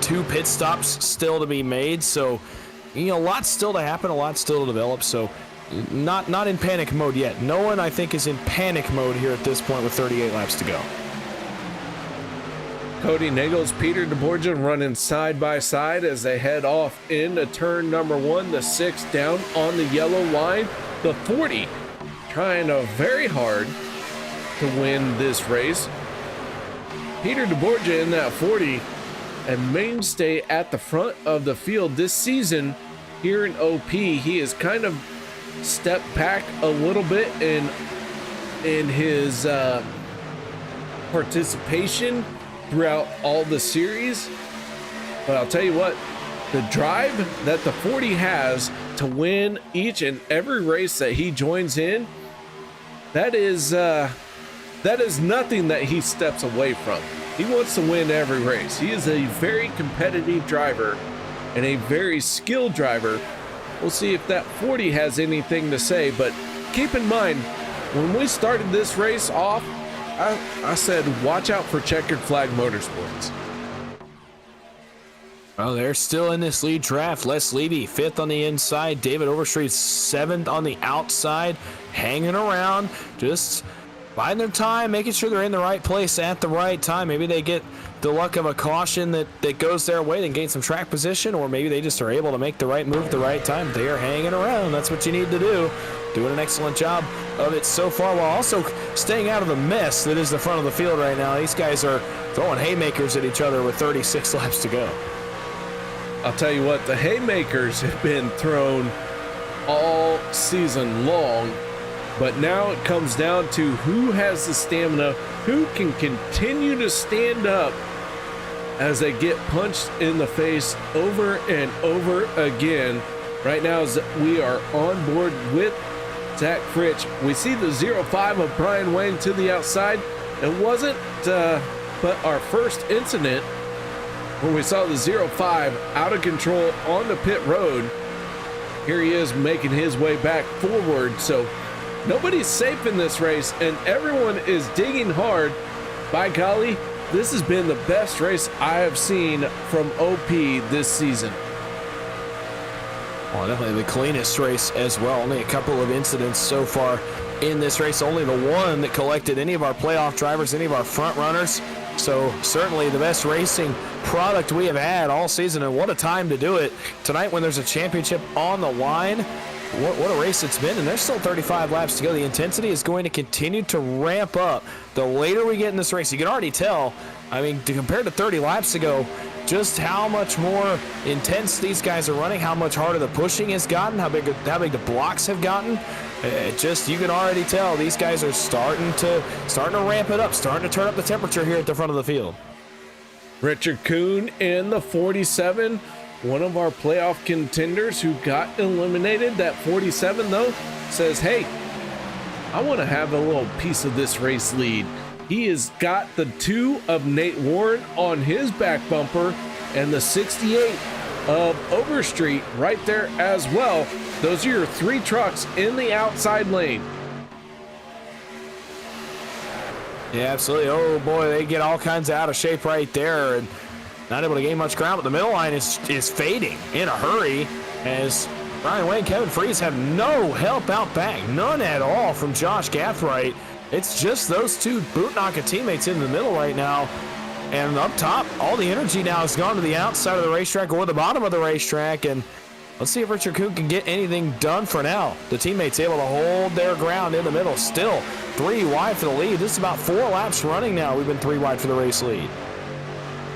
2 pit stops still to be made, so, lots still to happen, a lot still to develop, so not in panic mode yet. No one, I think, is in panic mode here at this point with 38 laps to go. Kody Neagles, Peter DeBorgia running side by side as they head off into turn number 1. The 6 down on the yellow line. The 40 trying very hard to win this race. Peter DeBorgia in that 40, a mainstay at the front of the field this season here in OP. He has kind of stepped back a little bit in his participation throughout all the series, but I'll tell you what, the drive that the 40 has to win each and every race that he joins in, that is nothing that he steps away from. He wants to win every race. He is a very competitive driver and a very skilled driver. We'll see if that 40 has anything to say, but keep in mind, when we started this race off, I said, watch out for Checkered Flag Motorsports. Well, they're still in this lead draft. Les Levy, 5th on the inside. David Overstreet, 7th on the outside. Hanging around, just biding their time, making sure they're in the right place at the right time. Maybe they get the luck of a caution that goes their way and gain some track position, or maybe they just are able to make the right move at the right time. They are hanging around. That's what you need to do. Doing an excellent job of it so far, while also staying out of the mess that is the front of the field right now. These guys are throwing haymakers at each other with 36 laps to go. I'll tell you what, the haymakers have been thrown all season long, but now it comes down to who has the stamina, who can continue to stand up as they get punched in the face over and over again. Right now, as we are on board with Zach Fritsch, we see the 05 of Brian Wayne to the outside. It wasn't but our first incident where we saw the 05 out of control on the pit road. Here he is making his way back forward. So nobody's safe in this race, and everyone is digging hard. By golly, this has been the best race I have seen from OP this season. Well, definitely the cleanest race as well. Only a couple of incidents so far in this race. Only the one that collected any of our playoff drivers, any of our front runners. So certainly the best racing product we have had all season, and what a time to do it tonight when there's a championship on the line. What a race it's been, and there's still 35 laps to go. The intensity is going to continue to ramp up the later we get in this race. You can already tell, compared to 30 laps ago, just how much more intense these guys are running, how much harder the pushing has gotten, how big the blocks have gotten. You can already tell these guys are starting to ramp it up, starting to turn up the temperature here at the front of the field. Richard Kuhn in the 47, one of our playoff contenders who got eliminated. That 47 though says, hey, I want to have a little piece of this race lead. He has got the 2 of Nate Warren on his back bumper and the 68 of Overstreet right there as well. Those are your 3 trucks in the outside lane. Yeah, absolutely. Oh boy, they get all kinds of out of shape right there and not able to gain much ground, but the middle line is fading in a hurry as Brian Wayne, Kevin Freeze have no help out back, none at all from Josh Gathright. It's just those 2 boot-knocking teammates in the middle right now. And up top, all the energy now has gone to the outside of the racetrack or the bottom of the racetrack. And let's see if Richard Kuhn can get anything done for now. The teammates able to hold their ground in the middle. Still 3 wide for the lead. This is about 4 laps running now. We've been 3 wide for the race lead.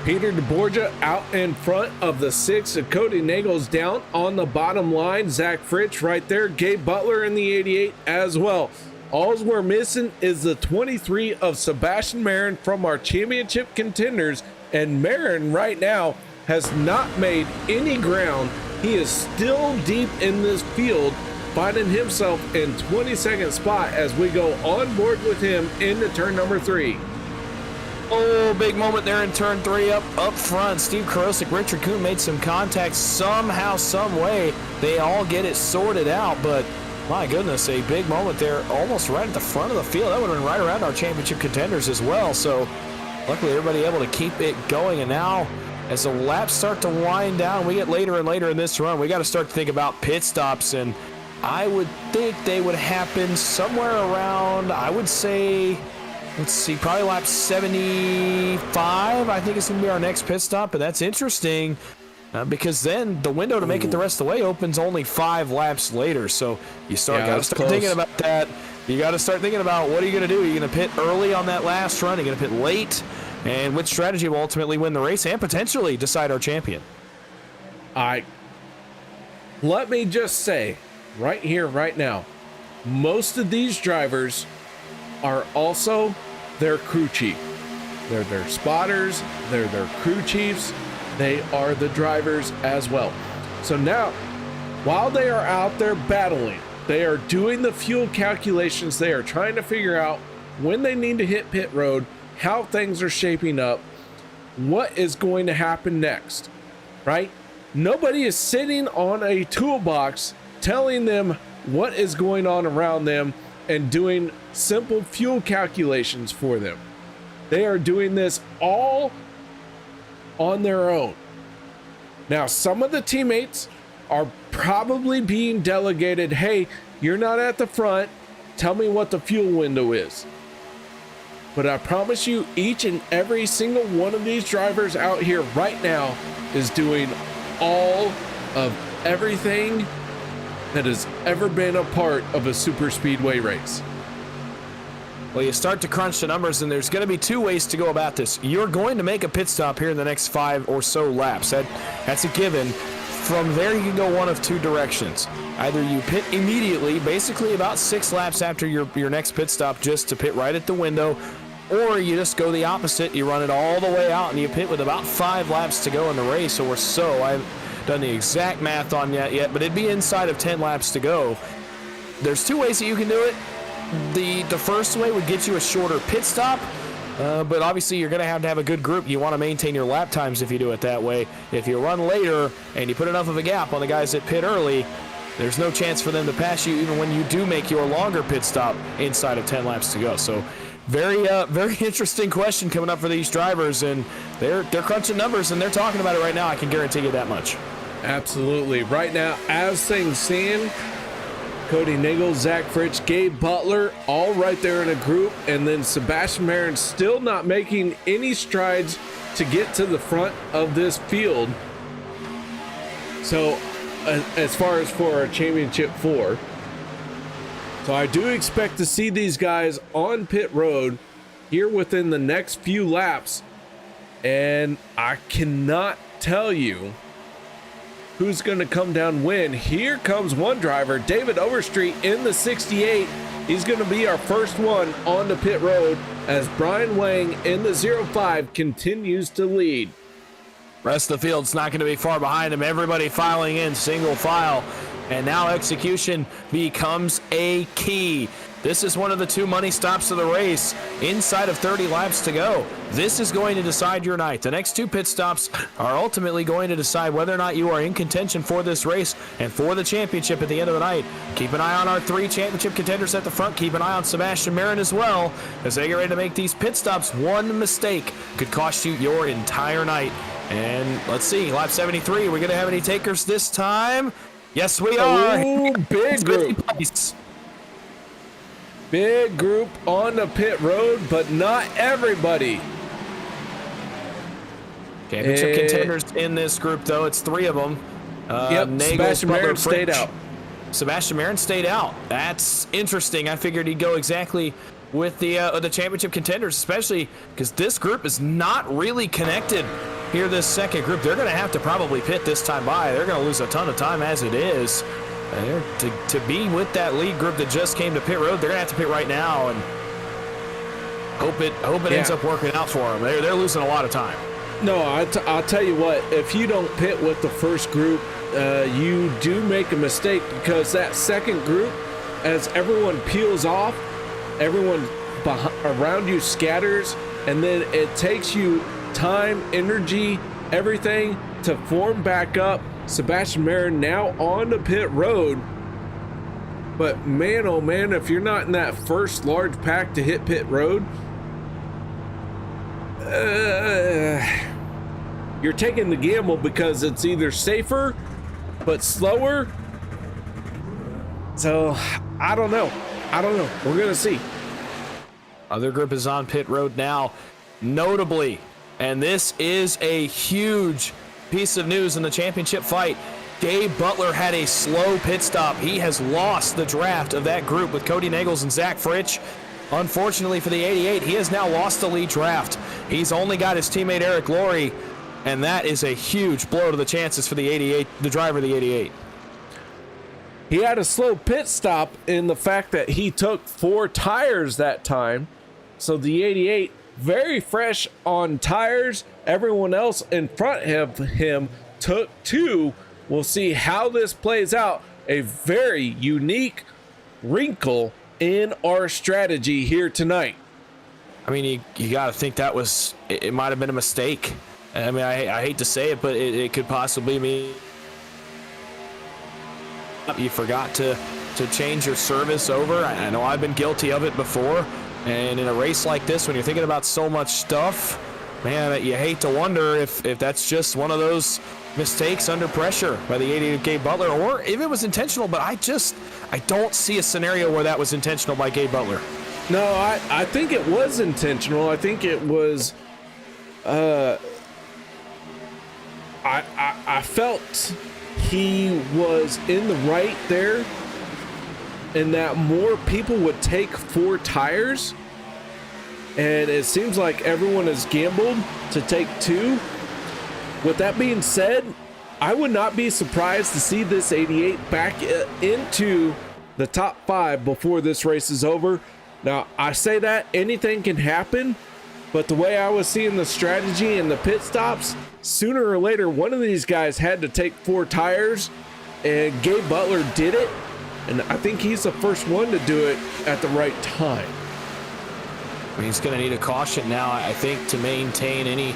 Peter DeBorgia out in front of the 6 of Kody Neagles down on the bottom line. Zach Fritsch right there. Gabe Butler in the 88 as well. All we're missing is the 23 of Sebastian Marin from our championship contenders. And Marin right now has not made any ground. He is still deep in this field, finding himself in 22nd spot as we go on board with him into turn number 3. Oh, big moment there in turn 3 up front. Steve Karosik, Richard Kuhn made some contact somehow, some way. They all get it sorted out, but my goodness, a big moment there almost right at the front of the field. That would have been right around our championship contenders as well. So luckily everybody able to keep it going. And now as the laps start to wind down, we get later and later in this run, we got to start to think about pit stops. And I would think they would happen somewhere around, I would say, let's see, probably lap 75, I think it's going to be our next pit stop. And that's interesting because then the window to make it the rest of the way opens only 5 laps later. So you got to start thinking about that. You got to start thinking about what are you going to do? Are you going to pit early on that last run? Are you going to pit late? And which strategy will ultimately win the race and potentially decide our champion? Let me just say right here, right now, most of these drivers are also their crew chief. They're their spotters, they're their crew chiefs, they are the drivers as well. So now, while they are out there battling, they are doing the fuel calculations, they are trying to figure out when they need to hit pit road, how things are shaping up, what is going to happen next, right? Nobody is sitting on a toolbox telling them what is going on around them and doing simple fuel calculations for them. They are doing this all on their own. Now, some of the teammates are probably being delegated, hey, you're not at the front, tell me what the fuel window is. But I promise you, each and every single one of these drivers out here right now is doing all of everything that has ever been a part of a super speedway race. Well, you start to crunch the numbers, and there's going to be 2 ways to go about this. You're going to make a pit stop here in the next 5 or so laps. That's a given. From there, you can go one of 2 directions. Either you pit immediately, basically about 6 laps after your next pit stop, just to pit right at the window, or you just go the opposite. You run it all the way out, and you pit with about 5 laps to go in the race or so. I haven't done the exact math on that yet, but it'd be inside of 10 laps to go. There's 2 ways that you can do it. The first way would get you a shorter pit stop, but obviously you're going to have a good group. You want to maintain your lap times if you do it that way. If you run later and you put enough of a gap on the guys that pit early, there's no chance for them to pass you even when you do make your longer pit stop inside of 10 laps to go. So very interesting question coming up for these drivers, and they're crunching numbers and they're talking about it right now. I can guarantee you that much. Absolutely. Right now, as things stand, Kody Neagles, Zach Fritsch, Gabe Butler, all right there in a group, and then Sebastian Marin still not making any strides to get to the front of this field. So, as far as for our championship 4, so I do expect to see these guys on pit road here within the next few laps, and I cannot tell you who's going to come down when. Here comes one driver, David Overstreet in the 68. He's going to be our first one on the pit road as Brian Wang in the 05 continues to lead. Rest of the field's not going to be far behind him. Everybody filing in single file. And now execution becomes a key. This is one of the 2 money stops of the race inside of 30 laps to go. This is going to decide your night. The next 2 pit stops are ultimately going to decide whether or not you are in contention for this race and for the championship at the end of the night. Keep an eye on our 3 championship contenders at the front. Keep an eye on Sebastian Marin as well as they get ready to make these pit stops. One mistake could cost you your entire night. And let's see, lap 73, are we going to have any takers this time? Yes, we are. Ooh, big group. Big group on the pit road, but not everybody. Championship contenders in this group, though. It's 3 of them. Yep, Sebastian Marin stayed out. Sebastian Marin stayed out. That's interesting. I figured he'd go exactly with the championship contenders, especially because this group is not really connected here this second group. They're going to have to probably pit this time by. They're going to lose a ton of time as it is. To be with that lead group that just came to pit road, they're going to have to pit right now and hope it ends up working out for them. They're losing a lot of time. No, I'll tell you what, if you don't pit with the first group, you do make a mistake, because that second group, as everyone peels off, everyone around you scatters, and then it takes you time, energy, everything to form back up. Sebastian Marin now on the pit road. But man, oh man, if you're not in that first large pack to hit pit road, you're taking the gamble, because it's either safer but slower. So I don't know. We're gonna see. Other group is on pit road now, notably, and this is a huge piece of news in the championship fight. Gabe Butler had a slow pit stop. He has lost the draft of that group with Kody Neagles and Zach Fritsch. Unfortunately for the 88, he has now lost the lead draft. He's only got his teammate Eric Laurie, and that is a huge blow to the chances for the 88, the driver of the 88. He had a slow pit stop in the fact that he took 4 tires that time. So the 88, very fresh on tires. Everyone else in front of him took 2. We'll see how this plays out. A very unique wrinkle in our strategy here tonight. I mean, you got to think that it might have been a mistake. I mean, I hate to say it, but it could possibly be you forgot to change your service over. I know I've been guilty of it before. And in a race like this, when you're thinking about so much stuff, man, you hate to wonder if that's just one of those mistakes under pressure by the 88 Gabe Butler, or if it was intentional. But I don't see a scenario where that was intentional by Gabe Butler. No, I think it was intentional. I think it was I felt he was in the right there, and that more people would take 4 tires, and it seems like everyone has gambled to take 2. With that being said, I would not be surprised to see this 88 back into the top 5 before this race is over. Now, I say that anything can happen, but the way I was seeing the strategy and the pit stops, sooner or later, one of these guys had to take 4 tires, and Gabe Butler did it. And I think he's the first one to do it at the right time. I mean, he's going to need a caution now, I think, to maintain any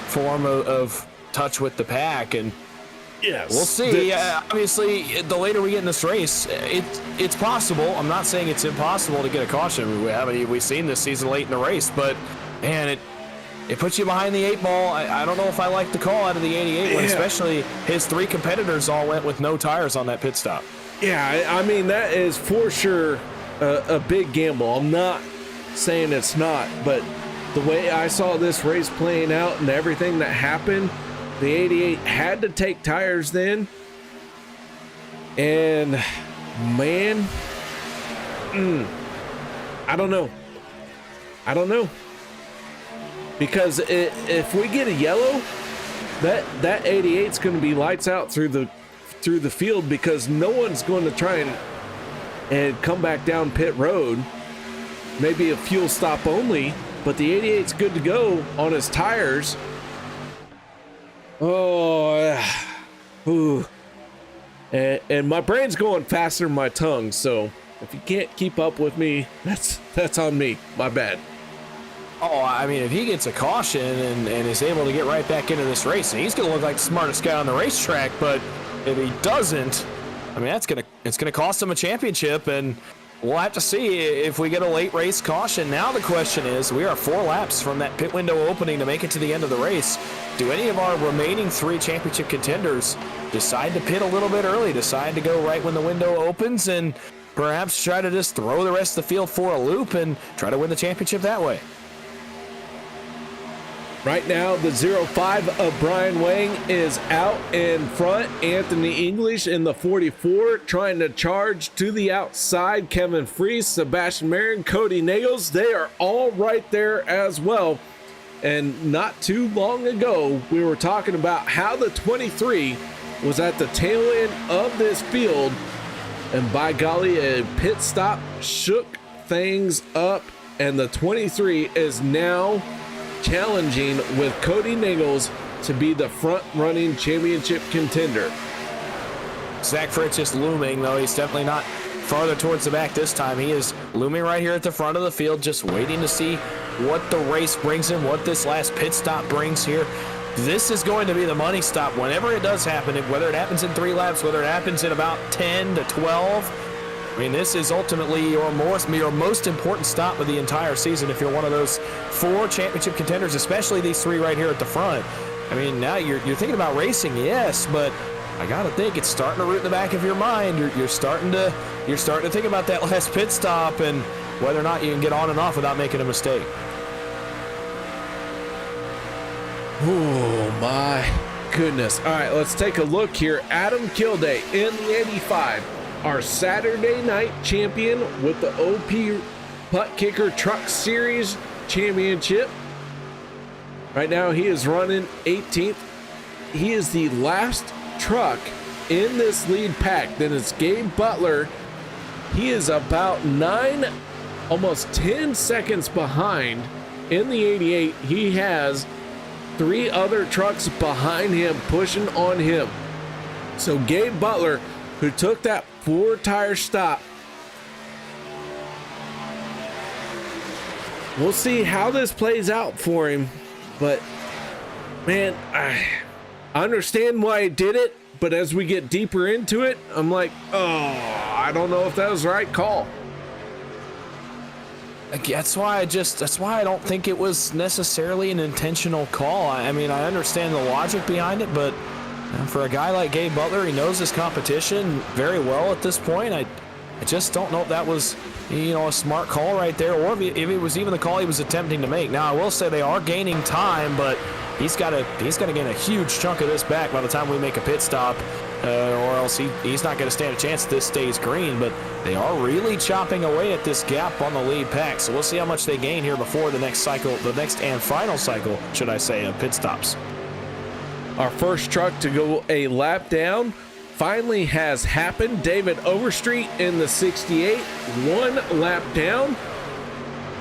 form of touch with the pack. And yes, we'll see. Obviously, the later we get in this race, it's possible. I'm not saying it's impossible to get a caution. We've seen this season late in the race, but man, it puts you behind the 8 ball. I don't know if I like the call out of the 88 when especially his 3 competitors all went with no tires on that pit stop. Yeah, I mean, that is for sure a big gamble. I'm not saying it's not, but the way I saw this race playing out and everything that happened, the 88 had to take tires then. And man, I don't know. Because if we get a yellow, that 88's going to be lights out through the field, because no one's going to try and come back down pit road. Maybe a fuel stop only, but the 88's good to go on his tires. And my brain's going faster than my tongue, so if you can't keep up with me, that's on me. My bad. Oh, I mean, if he gets a caution and is able to get right back into this race, he's going to look like the smartest guy on the racetrack. But if he doesn't, I mean, it's gonna cost him a championship, and we'll have to see if we get a late race caution. Now the question is, we are 4 laps from that pit window opening to make it to the end of the race. Do any of our remaining 3 championship contenders decide to pit a little bit early, decide to go right when the window opens, and perhaps try to just throw the rest of the field for a loop and try to win the championship that way? Right now, the 05 of Brian Wang is out in front. Anthony English in the 44 trying to charge to the outside. Kevin Fries, Sebastian Marin, Kody Neagles, they are all right there as well. And not too long ago, we were talking about how the 23 was at the tail end of this field. And by golly, a pit stop shook things up. And the 23 is now challenging with Kody Neagles to be the front-running championship contender. Zach Fritsch is looming, though he's definitely not farther towards the back this time. He is looming right here at the front of the field, just waiting to see what the race brings him, what this last pit stop brings here. This is going to be the money stop whenever it does happen, whether it happens in 3 laps, whether it happens in about 10 to 12. I mean, this is ultimately your most important stop of the entire season if you're one of those 4 championship contenders, especially these 3 right here at the front. I mean, now you're thinking about racing, yes, but I gotta think it's starting to root in the back of your mind. You're starting to think about that last pit stop and whether or not you can get on and off without making a mistake. Oh my goodness. All right, let's take a look here. Adam Kilday in the 85, our Saturday night champion with the OP Putt Kicker Truck Series Championship. Right now he is running 18th. He is the last truck in this lead pack. Then it's Gabe Butler. He is about 9, almost 10 seconds behind in the 88. He has 3 other trucks behind him pushing on him. So Gabe Butler, who took that 4-tire stop, we'll see how this plays out for him. But man, I understand why he did it, but as we get deeper into it, I'm like, oh, I don't know if that was the right call. That's why I don't think it was necessarily an intentional call. I mean, I understand the logic behind it, but for a guy like Gabe Butler, he knows his competition very well at this point. I just don't know if that was, a smart call right there, or if it was even the call he was attempting to make. Now, I will say they are gaining time, but he's got to gain a huge chunk of this back by the time we make a pit stop, or else he's not going to stand a chance if this stays green. But they are really chopping away at this gap on the lead pack, so we'll see how much they gain here before the next and final cycle, should I say, of pit stops. Our first truck to go a lap down finally has happened. David Overstreet in the 68, 1 lap down,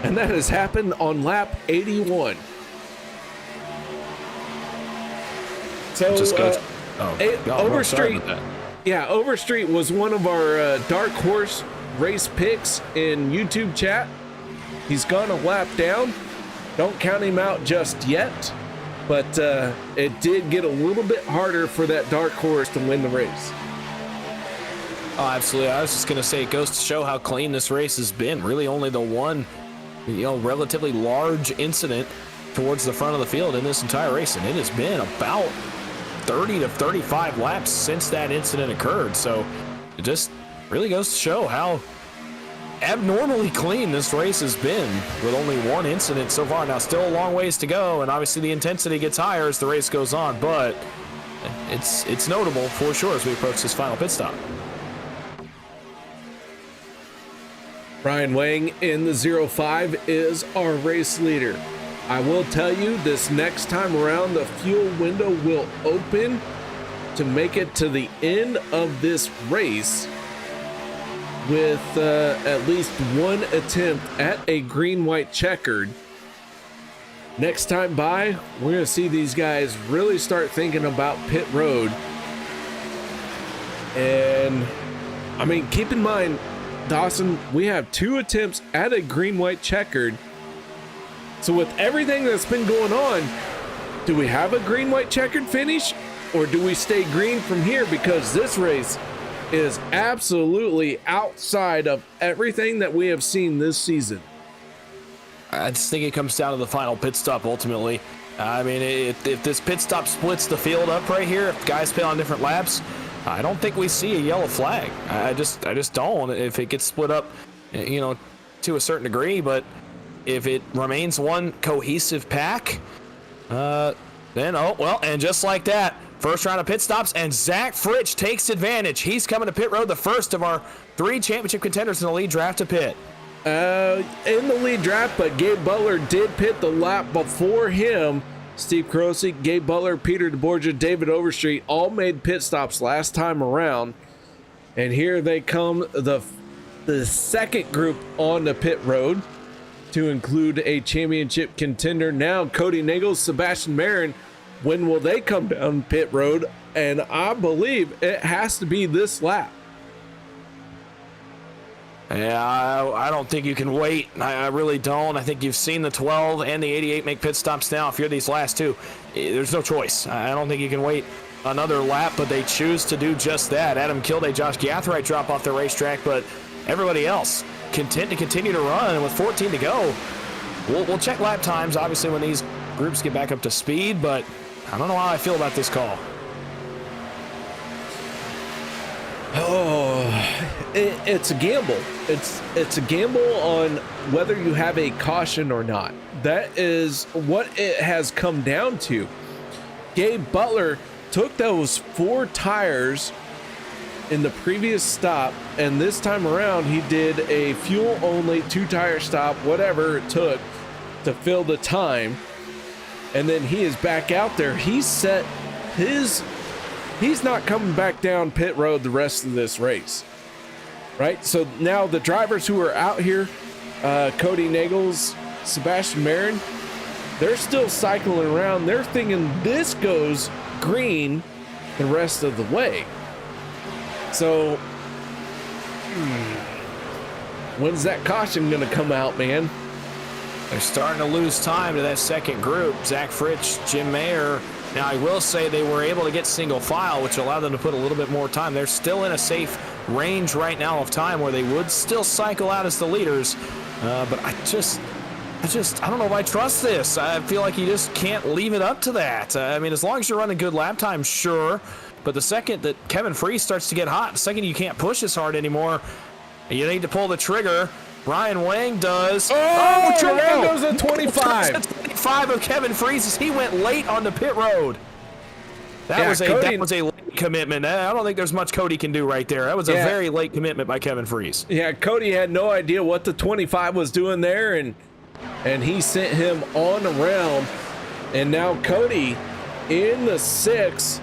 and that has happened on lap 81. So Overstreet, Overstreet was one of our dark horse race picks in YouTube chat. He's gone a lap down. Don't count him out just yet, but it did get a little bit harder for that dark horse to win the race. Oh, absolutely. I was just going to say, it goes to show how clean this race has been. Really only the one, relatively large incident towards the front of the field in this entire race, and it has been about 30 to 35 laps since that incident occurred. So it just really goes to show how abnormally clean this race has been with only 1 incident so far. Now, still a long ways to go, and obviously the intensity gets higher as the race goes on, but it's notable for sure as we approach this final pit stop. Brian Wang in the 05 is our race leader. I will tell you, this next time around, the fuel window will open to make it to the end of this race with at least 1 attempt at a green-white checkered. Next time by, we're going to see these guys really start thinking about pit road. And, I mean, keep in mind, Dawson, we have 2 attempts at a green-white checkered. So with everything that's been going on, do we have a green-white checkered finish, or do we stay green from here? Because this race is absolutely outside of everything that we have seen this season. I just think it comes down to the final pit stop ultimately. I mean, if this pit stop splits the field up right here, if guys pit on different laps, I don't think we see a yellow flag. I just don't. If it gets split up, to a certain degree, but if it remains one cohesive pack, then, and just like that, first round of pit stops, and Zach Fritsch takes advantage. He's coming to pit road, the first of our 3 championship contenders in the lead draft to pit. in the lead draft, but Gabe Butler did pit the lap before him. Steve Krosi, Gabe Butler, Peter DeBorgia, David Overstreet all made pit stops last time around. And here they come, the second group on the pit road to include a championship contender. Now Kody Neagles, Sebastian Marin. When will they come down pit road? And I believe it has to be this lap. Yeah, I don't think you can wait. I really don't. I think you've seen the 12 and the 88 make pit stops now. If you're these last two, there's no choice. I don't think you can wait another lap, but they choose to do just that. Adam Kilday, Josh Gathright drop off the racetrack, but everybody else content to continue to run. And with 14 to go, we'll check lap times, obviously, when these groups get back up to speed, but I don't know how I feel about this call. It's a gamble. It's a gamble on whether you have a caution or not. That is what it has come down to. Gabe Butler took those 4 tires in the previous stop, and this time around he did a fuel only 2-tire stop, whatever it took to fill the time, and then he is back out there. He's not coming back down pit road the rest of this race, right? So now the drivers who are out here, Kody Neagles, Sebastian Marin, they're still cycling around. They're thinking this goes green the rest of the way. So when's that caution gonna come out, man? They're starting to lose time to that second group. Zach Fritsch, Jim Mayer. Now, I will say they were able to get single file, which allowed them to put a little bit more time. They're still in a safe range right now of time where they would still cycle out as the leaders. But I don't know if I trust this. I feel like you just can't leave it up to that. I mean, as long as you're running good lap time, sure. But the second that Kevin Freese starts to get hot, the second you can't push as hard anymore, you need to pull the trigger. Brian Wang does. There goes a 25. 25 of Kevin Freese as he went late on the pit road. That was a late commitment. I don't think there's much Kody can do right there. That was a very late commitment by Kevin Freese. Yeah, Kody had no idea what the 25 was doing there, and he sent him on around. And now Kody in the 6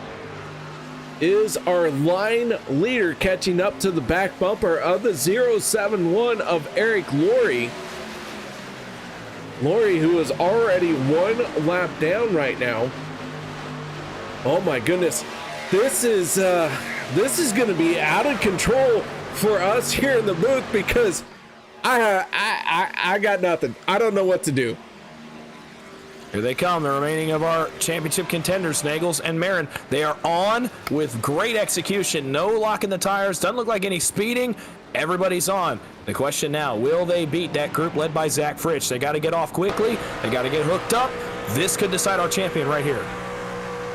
is our line leader, catching up to the back bumper of the 071 of Eric Laurie. Laurie, who is already 1 lap down right now. Oh my goodness, this is going to be out of control for us here in the booth, because I got nothing. I don't know what to do. Here they come, the remaining of our championship contenders, Neagles and Marin. They are on with great execution. No locking the tires. Doesn't look like any speeding. Everybody's on. The question now, will they beat that group led by Zach Fritsch? They got to get off quickly. They got to get hooked up. This could decide our champion right here.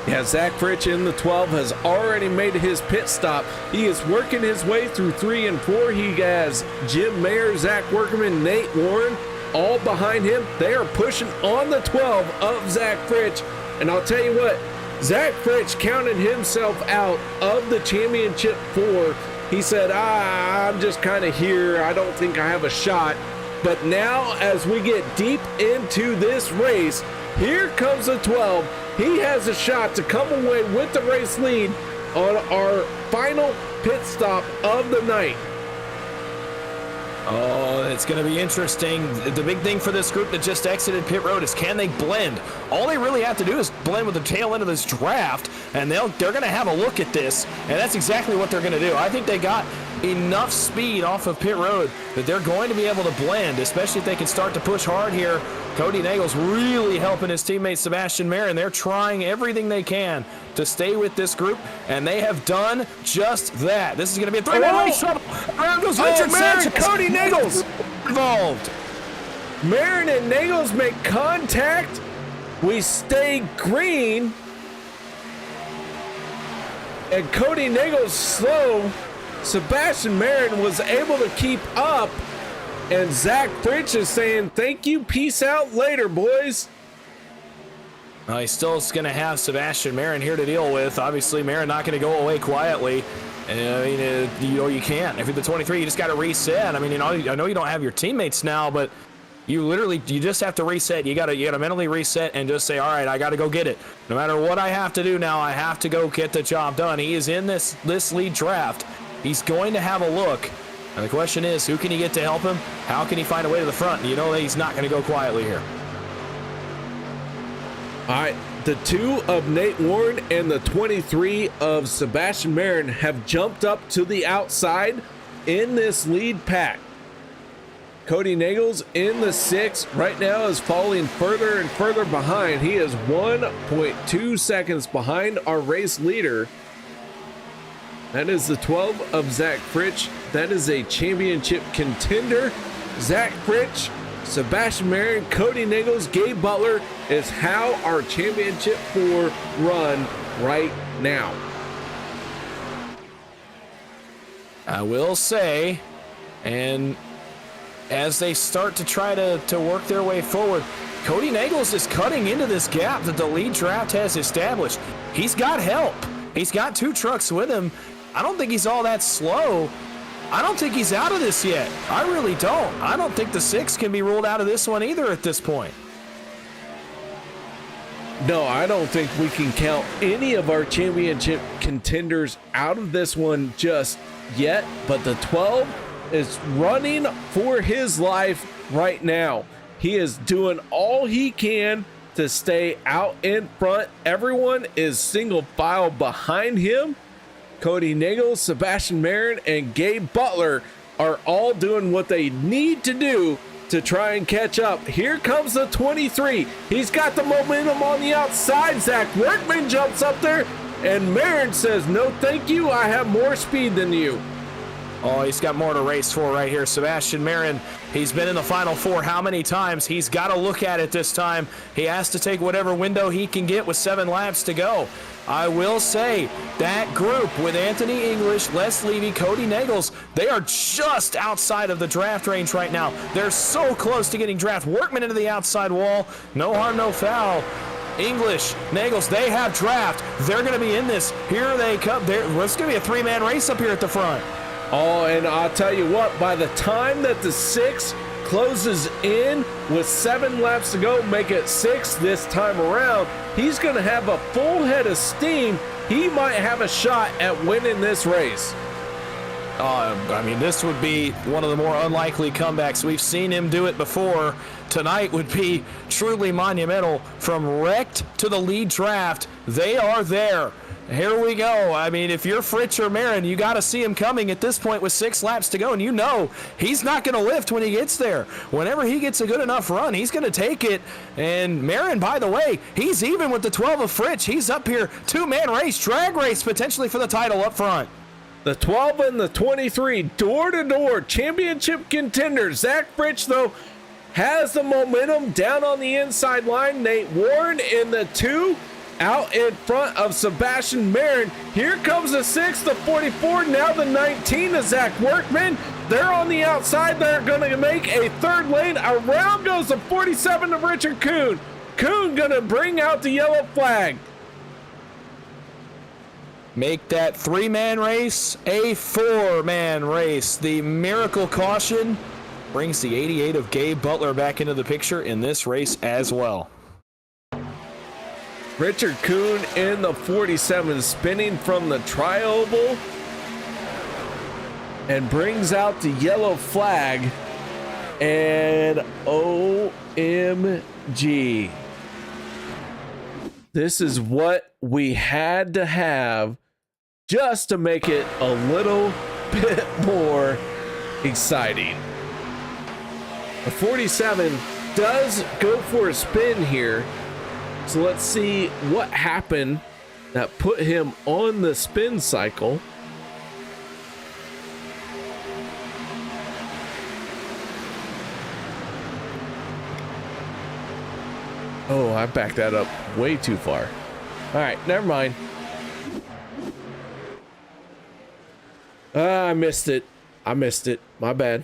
Yeah, Zach Fritsch in the 12 has already made his pit stop. He is working his way through 3 and 4. He has Jim Mayer, Zach Workman, Nate Warren all behind him. They are pushing on the 12 of Zach Fritsch. And I'll tell you what, Zach Fritsch counted himself out of the championship 4. He said, I'm just kind of here. I don't think I have a shot. But now, as we get deep into this race, here comes the 12. He has a shot to come away with the race lead on our final pit stop of the night. Oh, it's going to be interesting. The big thing for this group that just exited pit road is, can they blend? All they really have to do is blend with the tail end of this draft, and they're going to have a look at this, and that's exactly what they're going to do. I think they got enough speed off of pit road that they're going to be able to blend, especially if they can start to push hard here. Kody Neagles really helping his teammate Sebastian Marin. They're trying everything they can to stay with this group, and they have done just that. This is going to be a 3-man race trouble. Around goes Richard Marin, Kody Neagles involved. Marin and Neagles make contact. We stay green, and Kody Neagles slow. Sebastian Marin was able to keep up, and Zach Fritsch is saying, thank you, peace out later, boys. He still is going to have Sebastian Marin here to deal with. Obviously, Marin not going to go away quietly. And, I mean, you can't. If you're the 23, you just got to reset. I mean, I know you don't have your teammates now, but you just have to reset. You gotta mentally reset and just say, all right, I gotta go get it. No matter what I have to do now, I have to go get the job done. He is in this lead draft. He's going to have a look. And the question is, who can he get to help him? How can he find a way to the front? You know that he's not going to go quietly here. All right, the 2 of Nate Warren and the 23 of Sebastian Marin have jumped up to the outside in this lead pack. Kody Neagles in the 6 right now is falling further and further behind. He is 1.2 seconds behind our race leader. That is the 12 of Zach Fritsch. That is a championship contender. Zach Fritsch, Sebastian Marin, Kody Neagles, Gabe Butler is how our championship 4 run right now. I will say, and as they start to try to work their way forward, Kody Neagles is cutting into this gap that the lead draft has established. He's got help. He's got 2 trucks with him. I don't think he's all that slow. I don't think he's out of this yet. I really don't. I don't think the 6 can be ruled out of this one either at this point. No, I don't think we can count any of our championship contenders out of this one just yet, but the 12 is running for his life right now. He is doing all he can to stay out in front. Everyone is single file behind him. Kody Neagles, Sebastian Marin, and Gabe Butler are all doing what they need to do to try and catch up. Here comes the 23. He's got the momentum on the outside. Zach Workman jumps up there, and Marin says, no thank you, I have more speed than you. Oh, he's got more to race for right here. Sebastian Marin, he's been in the Final 4 how many times? He's got to look at it this time. He has to take whatever window he can get with 7 laps to go. I will say that group with Anthony English, Les Levy, Kody Neagles, they are just outside of the draft range right now. They're so close to getting draft. Workman into the outside wall. No harm, no foul. English, Neagles, they have draft. They're going to be in this. Here they come. It's going to be a 3-man race up here at the front. Oh, and I'll tell you what, by the time that the 6 closes in with 7 laps to go, make it 6 this time around, he's going to have a full head of steam. He might have a shot at winning this race. I mean, this would be one of the more unlikely comebacks. We've seen him do it before. Tonight would be truly monumental. From wrecked to the lead draft, they are there. Here we go. I mean, if you're Fritsch or Marin, you got to see him coming at this point with 6 laps to go, and you know he's not going to lift when he gets there. Whenever he gets a good enough run, he's going to take it. And Marin, by the way, he's even with the 12 of Fritsch. He's up here, 2-man race, drag race, potentially for the title up front. The 12 and the 23, door-to-door championship contenders. Zach Fritsch, though, has the momentum down on the inside line. Nate Warren in the 2. Out in front of Sebastian Marin. Here comes the 6, the 44, now the 19 of Zach Workman. They're on the outside. They're going to make a 3rd lane. Around goes the 47 of Richard Kuhn. Kuhn going to bring out the yellow flag. Make that 3-man race a 4-man race. The miracle caution brings the 88 of Gabe Butler back into the picture in this race as well. Richard Kuhn in the 47, spinning from the tri-oval and brings out the yellow flag. And OMG. This is what we had to have just to make it a little bit more exciting. The 47 does go for a spin here. So let's see what happened that put him on the spin cycle. Oh, I backed that up way too far. All right, never mind. I missed it. My bad.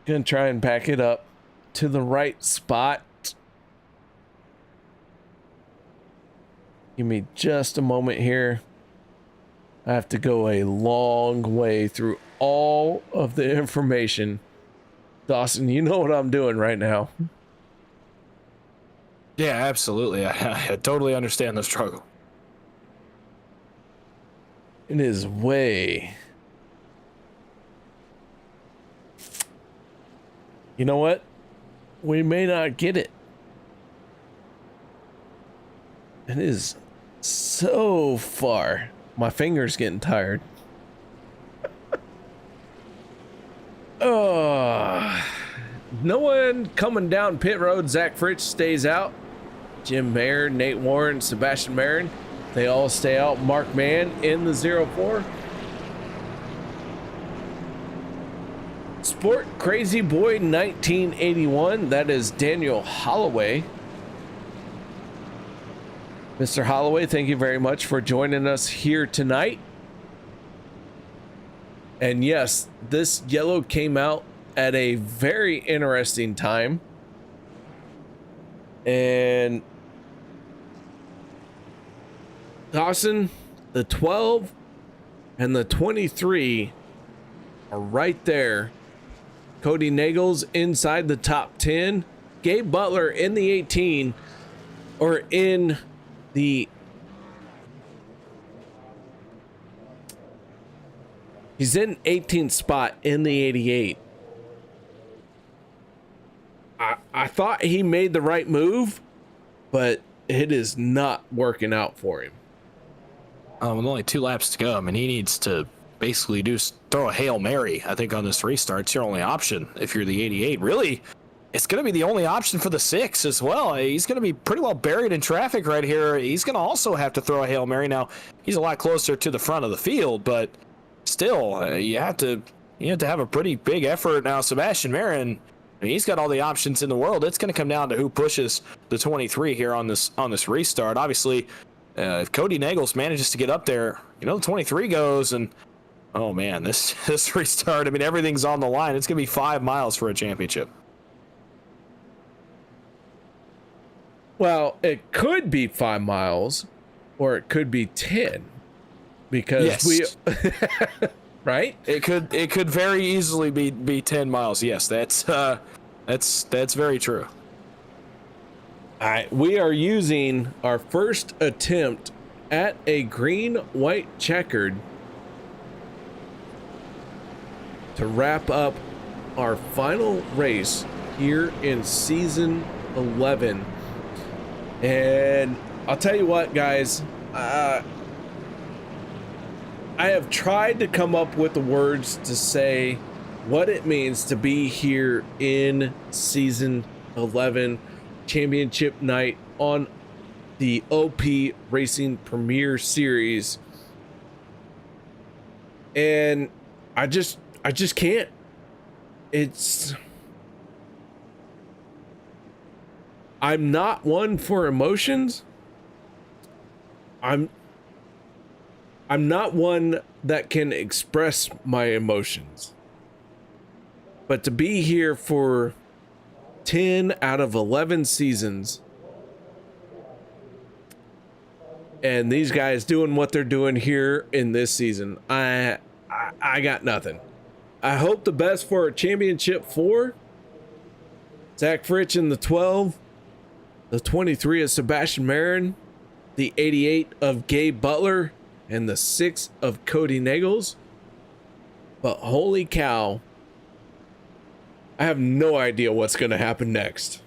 Gonna try and back it up to the right spot. Give me just a moment here. I have to go a long way through all of the information. Dawson, you know what I'm doing right now. Yeah, absolutely. I totally understand the struggle. It is way. You know what? We may not get it. It is so far. My finger's getting tired. Oh, no one coming down pit road. Zach Fritsch stays out. Jim Mayer, Nate Warren, Sebastian Marin, they all stay out. Mark Mann in the 04. Sport Crazy Boy 1981. That is Daniel Holloway. Mr. Holloway, thank you very much for joining us here tonight. And yes, this yellow came out at a very interesting time. And Dawson, the 12 and the 23 are right there. Kody Neagles inside the top 10. Gabe Butler in the 18 or in the... He's in 18th spot in the 88. I thought he made the right move, but it is not working out for him. With only 2 laps to go, I mean, he needs to basically throw a Hail Mary, I think, on this restart. It's your only option if you're the 88. Really, it's going to be the only option for the 6 as well. He's going to be pretty well buried in traffic right here. He's going to also have to throw a Hail Mary. Now, he's a lot closer to the front of the field, but still, you have to have a pretty big effort. Now, Sebastian Marin, I mean, he's got all the options in the world. It's going to come down to who pushes the 23 here on this restart. Obviously, if Kody Neagles manages to get up there, the 23 goes, and oh man, this restart, I mean, everything's on the line. It's going to be 5 miles for a championship. Well, it could be 5 miles, or it could be 10, because yes. Right? It could very easily be 10 miles. Yes, that's very true. All right, we are using our first attempt at a green, white, checkered to wrap up our final race here in season 11. And I'll tell you what, guys, I have tried to come up with the words to say what it means to be here in season 11 championship night on the OP Racing Premier Series. And I just can't. I'm not one for emotions. I'm not one that can express my emotions. But to be here for 10 out of 11 seasons and these guys doing what they're doing here in this season, I got nothing. I hope the best for a championship 4. Zach Fritsch in the 12, the 23 of Sebastian Marin, the 88 of Gabe Butler, and the 6 of Kody Neagles. But holy cow, I have no idea what's going to happen next.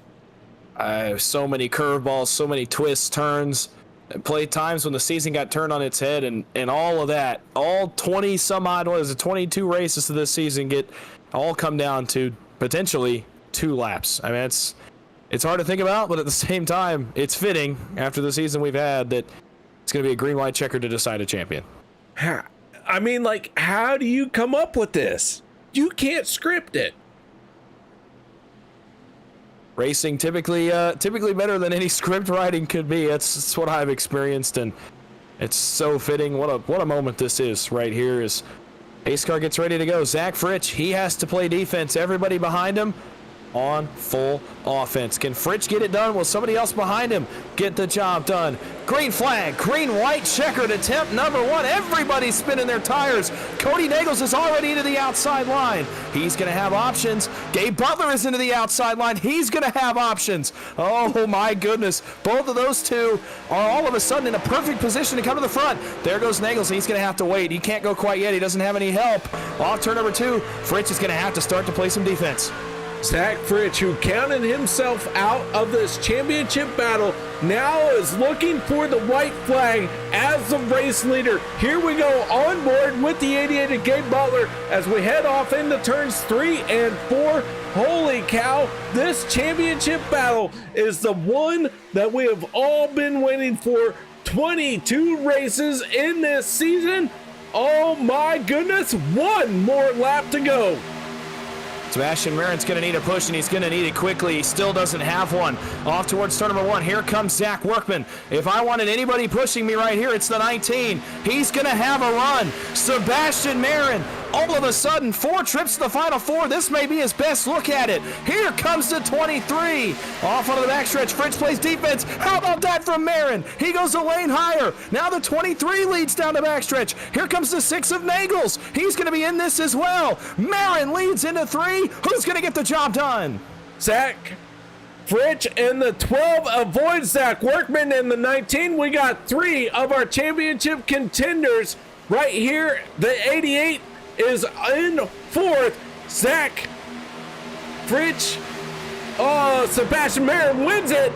So many curveballs, so many twists, turns, play times when the season got turned on its head, and all of that, all 20 some odd, 22 races of this season all come down to potentially 2 laps. I mean, it's hard to think about, but at the same time, it's fitting after the season we've had that it's going to be a green, white checker to decide a champion. I mean, how do you come up with this? You can't script it. Racing typically better than any script writing could be. That's what I've experienced, and it's so fitting. What a moment this is right here as Pace car gets ready to go. Zach Fritsch, he has to play defense. Everybody behind him, on full offense. Can Fritsch get it done? Will somebody else behind him get the job done? Green flag, green-white checkered attempt number 1. Everybody's spinning their tires. Kody Neagles is already into the outside line. He's going to have options. Gabe Butler is into the outside line. He's going to have options. Oh, my goodness. Both of those two are all of a sudden in a perfect position to come to the front. There goes Neagles. He's going to have to wait. He can't go quite yet. He doesn't have any help. Off turn number 2, Fritsch is going to have to start to play some defense. Zach Fritsch, who counted himself out of this championship battle, now is looking for the white flag as the race leader. Here we go on board with the 88 of Gabe Butler as we head off into turns 3 and 4. Holy cow, this championship battle is the one that we have all been waiting for. 22 races in this season. Oh my goodness, one more lap to go. Sebastian Marin's going to need a push, and he's going to need it quickly. He still doesn't have one. Off towards turn number 1. Here comes Zach Workman. If I wanted anybody pushing me right here, it's the 19. He's going to have a run. Sebastian Marin, all of a sudden, 4 trips to the final 4. This may be his best look at it. Here comes the 23. Off onto the backstretch. Fritsch plays defense. How about that from Marin? He goes a lane higher. Now the 23 leads down the backstretch. Here comes the 6 of Neagles. He's going to be in this as well. Marin leads into 3. Who's going to get the job done? Zach Fritsch in the 12 avoids Zach Workman in the 19. We got 3 of our championship contenders right here. The 88 is in 4th. Zach Fritsch. Oh, Sebastian Marin wins it.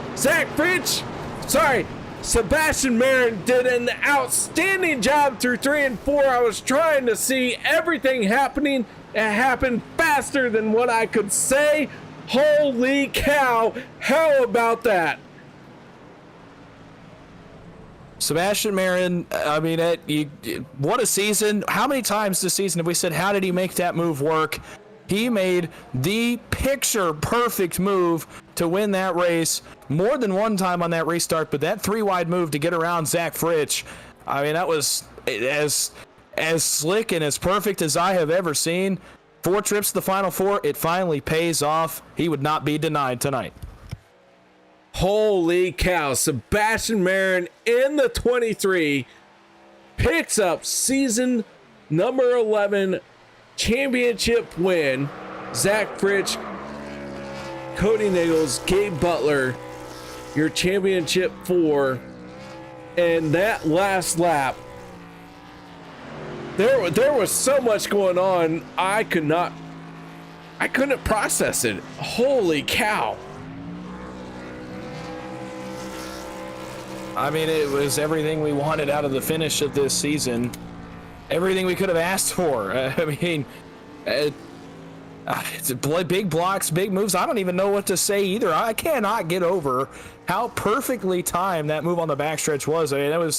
Sebastian Marin did an outstanding job through 3 and 4. I was trying to see everything happening. It happened faster than what I could say. Holy cow. How about that? Sebastian Marin, I mean, what a season. How many times this season have we said, how did he make that move work? He made the picture-perfect move to win that race more than one time on that restart, but that 3-wide move to get around Zach Fritsch, I mean, that was as slick and as perfect as I have ever seen. 4 trips to the final 4, it finally pays off. He would not be denied tonight. Holy cow. Sebastian Marin in the 23 picks up season number 11 championship win. Zach Fritsch, Kody Neagles, Gabe Butler, your championship 4. And that last lap, there was so much going on, I couldn't process it. Holy cow. I mean, it was everything we wanted out of the finish of this season. Everything we could have asked for. I mean, it's big blocks, big moves. I don't even know what to say either. I cannot get over how perfectly timed that move on the backstretch was. I mean,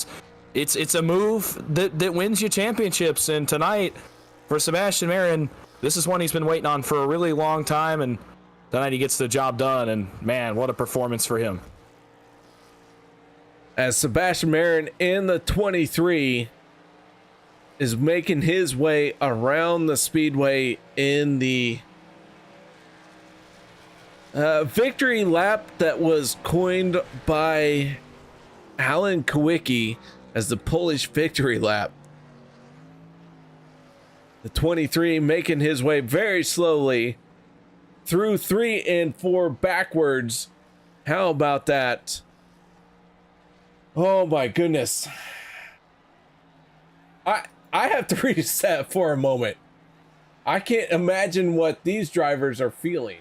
it's a move that wins you championships. And tonight, for Sebastian Marin, this is one he's been waiting on for a really long time. And tonight he gets the job done. And man, what a performance for him. As Sebastian Marin in the 23 is making his way around the speedway in the victory lap that was coined by Alan Kowicki as the Polish victory lap. The 23 making his way very slowly through 3 and 4 backwards. How about that? Oh my goodness. I have to reset for a moment. I can't imagine what these drivers are feeling.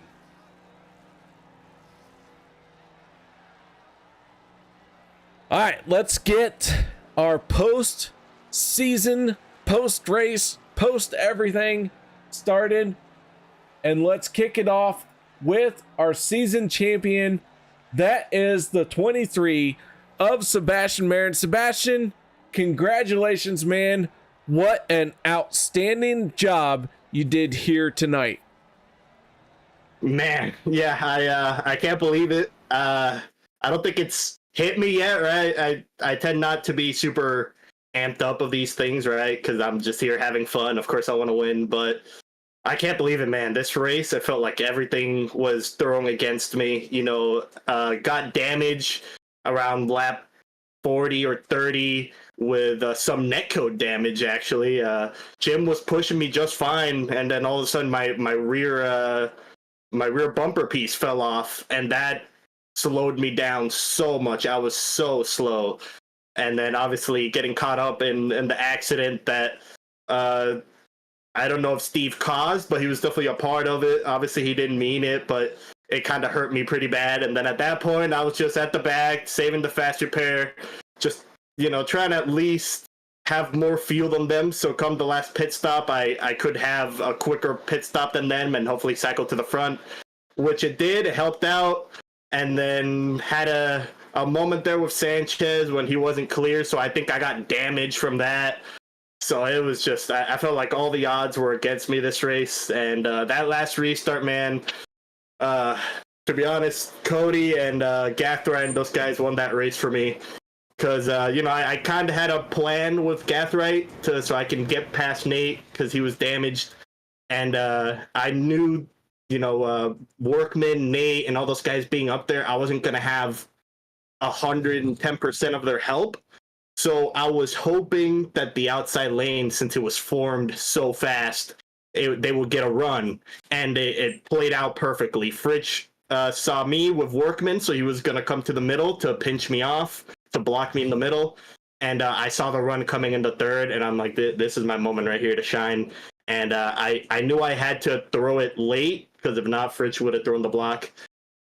All right, let's get our post-season, post-race, post-everything started. And let's kick it off with our season champion. That is the 23 of Sebastian Marin. Sebastian, congratulations, man. What an outstanding job you did here tonight. Man, yeah, I can't believe it. I don't think it's hit me yet, right? I tend not to be super amped up of these things, right? Because I'm just here having fun. Of course, I want to win, but I can't believe it, man. This race, I felt like everything was thrown against me. Got damage around lap 40 or 30 with some netcode damage, actually. Jim was pushing me just fine, and then all of a sudden my rear bumper piece fell off, and that slowed me down so much. I was so slow. And then obviously getting caught up in the accident that I don't know if Steve caused, but he was definitely a part of it. Obviously he didn't mean it, but it kind of hurt me pretty bad. And then at that point, I was just at the back, saving the fast repair, just, trying to at least have more fuel than them. So come the last pit stop, I could have a quicker pit stop than them and hopefully cycle to the front, which it did. It helped out. And then had a moment there with Sanchez when he wasn't clear. So I think I got damage from that. So it was just, I felt like all the odds were against me this race. And that last restart, man, to be honest, Kody and Gathright, those guys won that race for me. Because, I kind of had a plan with Gathright so I can get past Nate because he was damaged. And I knew, Workman, Nate, and all those guys being up there, I wasn't going to have 110% of their help. So I was hoping that the outside lane, since it was formed so fast, they would get a run. And it played out perfectly. Fritsch saw me with Workman, so he was going to come to the middle to pinch me off, to block me in the middle. And I saw the run coming in the third, and I'm like, this is my moment right here to shine. And I knew I had to throw it late, because if not, Fritsch would have thrown the block.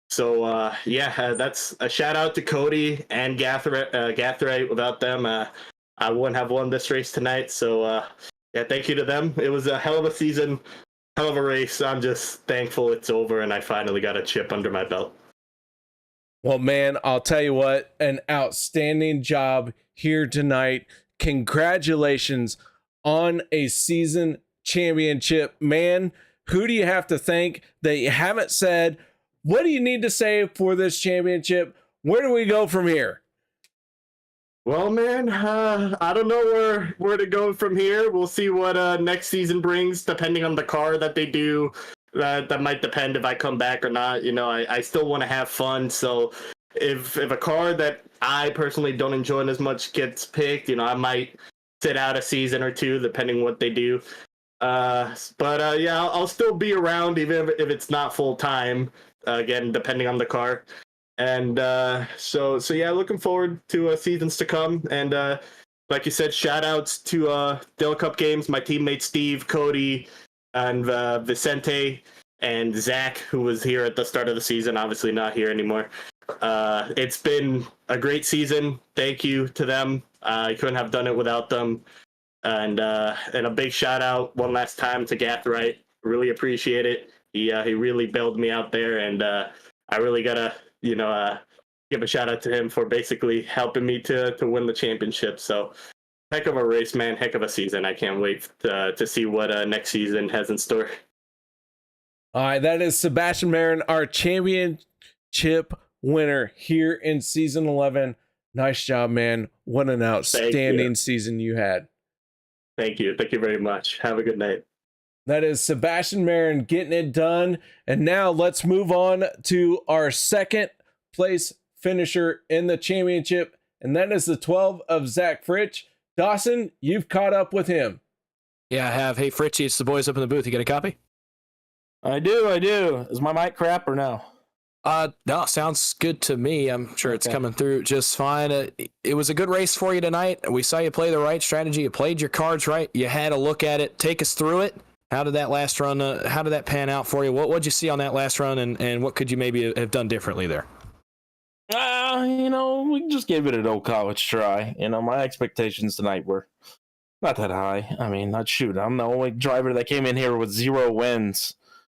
So, that's a shout out to Kody and Gathright. Without them, I wouldn't have won this race tonight. So, thank you to them. It was a hell of a season, hell of a race. I'm just thankful it's over and I finally got a chip under my belt. Well, man, I'll tell you what, an outstanding job here tonight. Congratulations on a season championship. Man, who do you have to thank that you haven't said? What do you need to say for this championship? Where do we go from here? Well, man, I don't know where to go from here. We'll see what next season brings, depending on the car that they do. That might depend if I come back or not. I still want to have fun. So if a car that I personally don't enjoy as much gets picked, I might sit out a season or two, depending what they do. I'll still be around even if it's not full time. Again, depending on the car. And looking forward to seasons to come. And like you said, shout outs to Dale Cup Games, my teammates Steve, Kody, and Vicente, and Zach, who was here at the start of the season, obviously not here anymore. It's been a great season. Thank you to them. I couldn't have done it without them. And a big shout out one last time to Gathright. Really appreciate it. He really bailed me out there, and I really gotta give a shout out to him for basically helping me to win the championship. So heck of a race, man. Heck of a season. I can't wait to see what next season has in store. All right, that is Sebastian Marin, our championship winner here in season 11. Nice job, man. What an outstanding season you had. Thank you. Thank you very much. Have a good night. That is Sebastian Marin getting it done. And now let's move on to our second place finisher in the championship. And that is the 12 of Zach Fritsch. Dawson, you've caught up with him. Yeah, I have. Hey, Fritchie, it's the boys up in the booth. You got a copy? I do. Is my mic crap or no? No, sounds good to me. I'm sure it's coming through just fine. It was a good race for you tonight. We saw you play the right strategy. You played your cards right. You had a look at it. Take us through it. How did that last run, how did that pan out for you? What'd you see on that last run, and what could you maybe have done differently there? We just gave it an old college try. My expectations tonight were not that high. I mean, I'm the only driver that came in here with 0 wins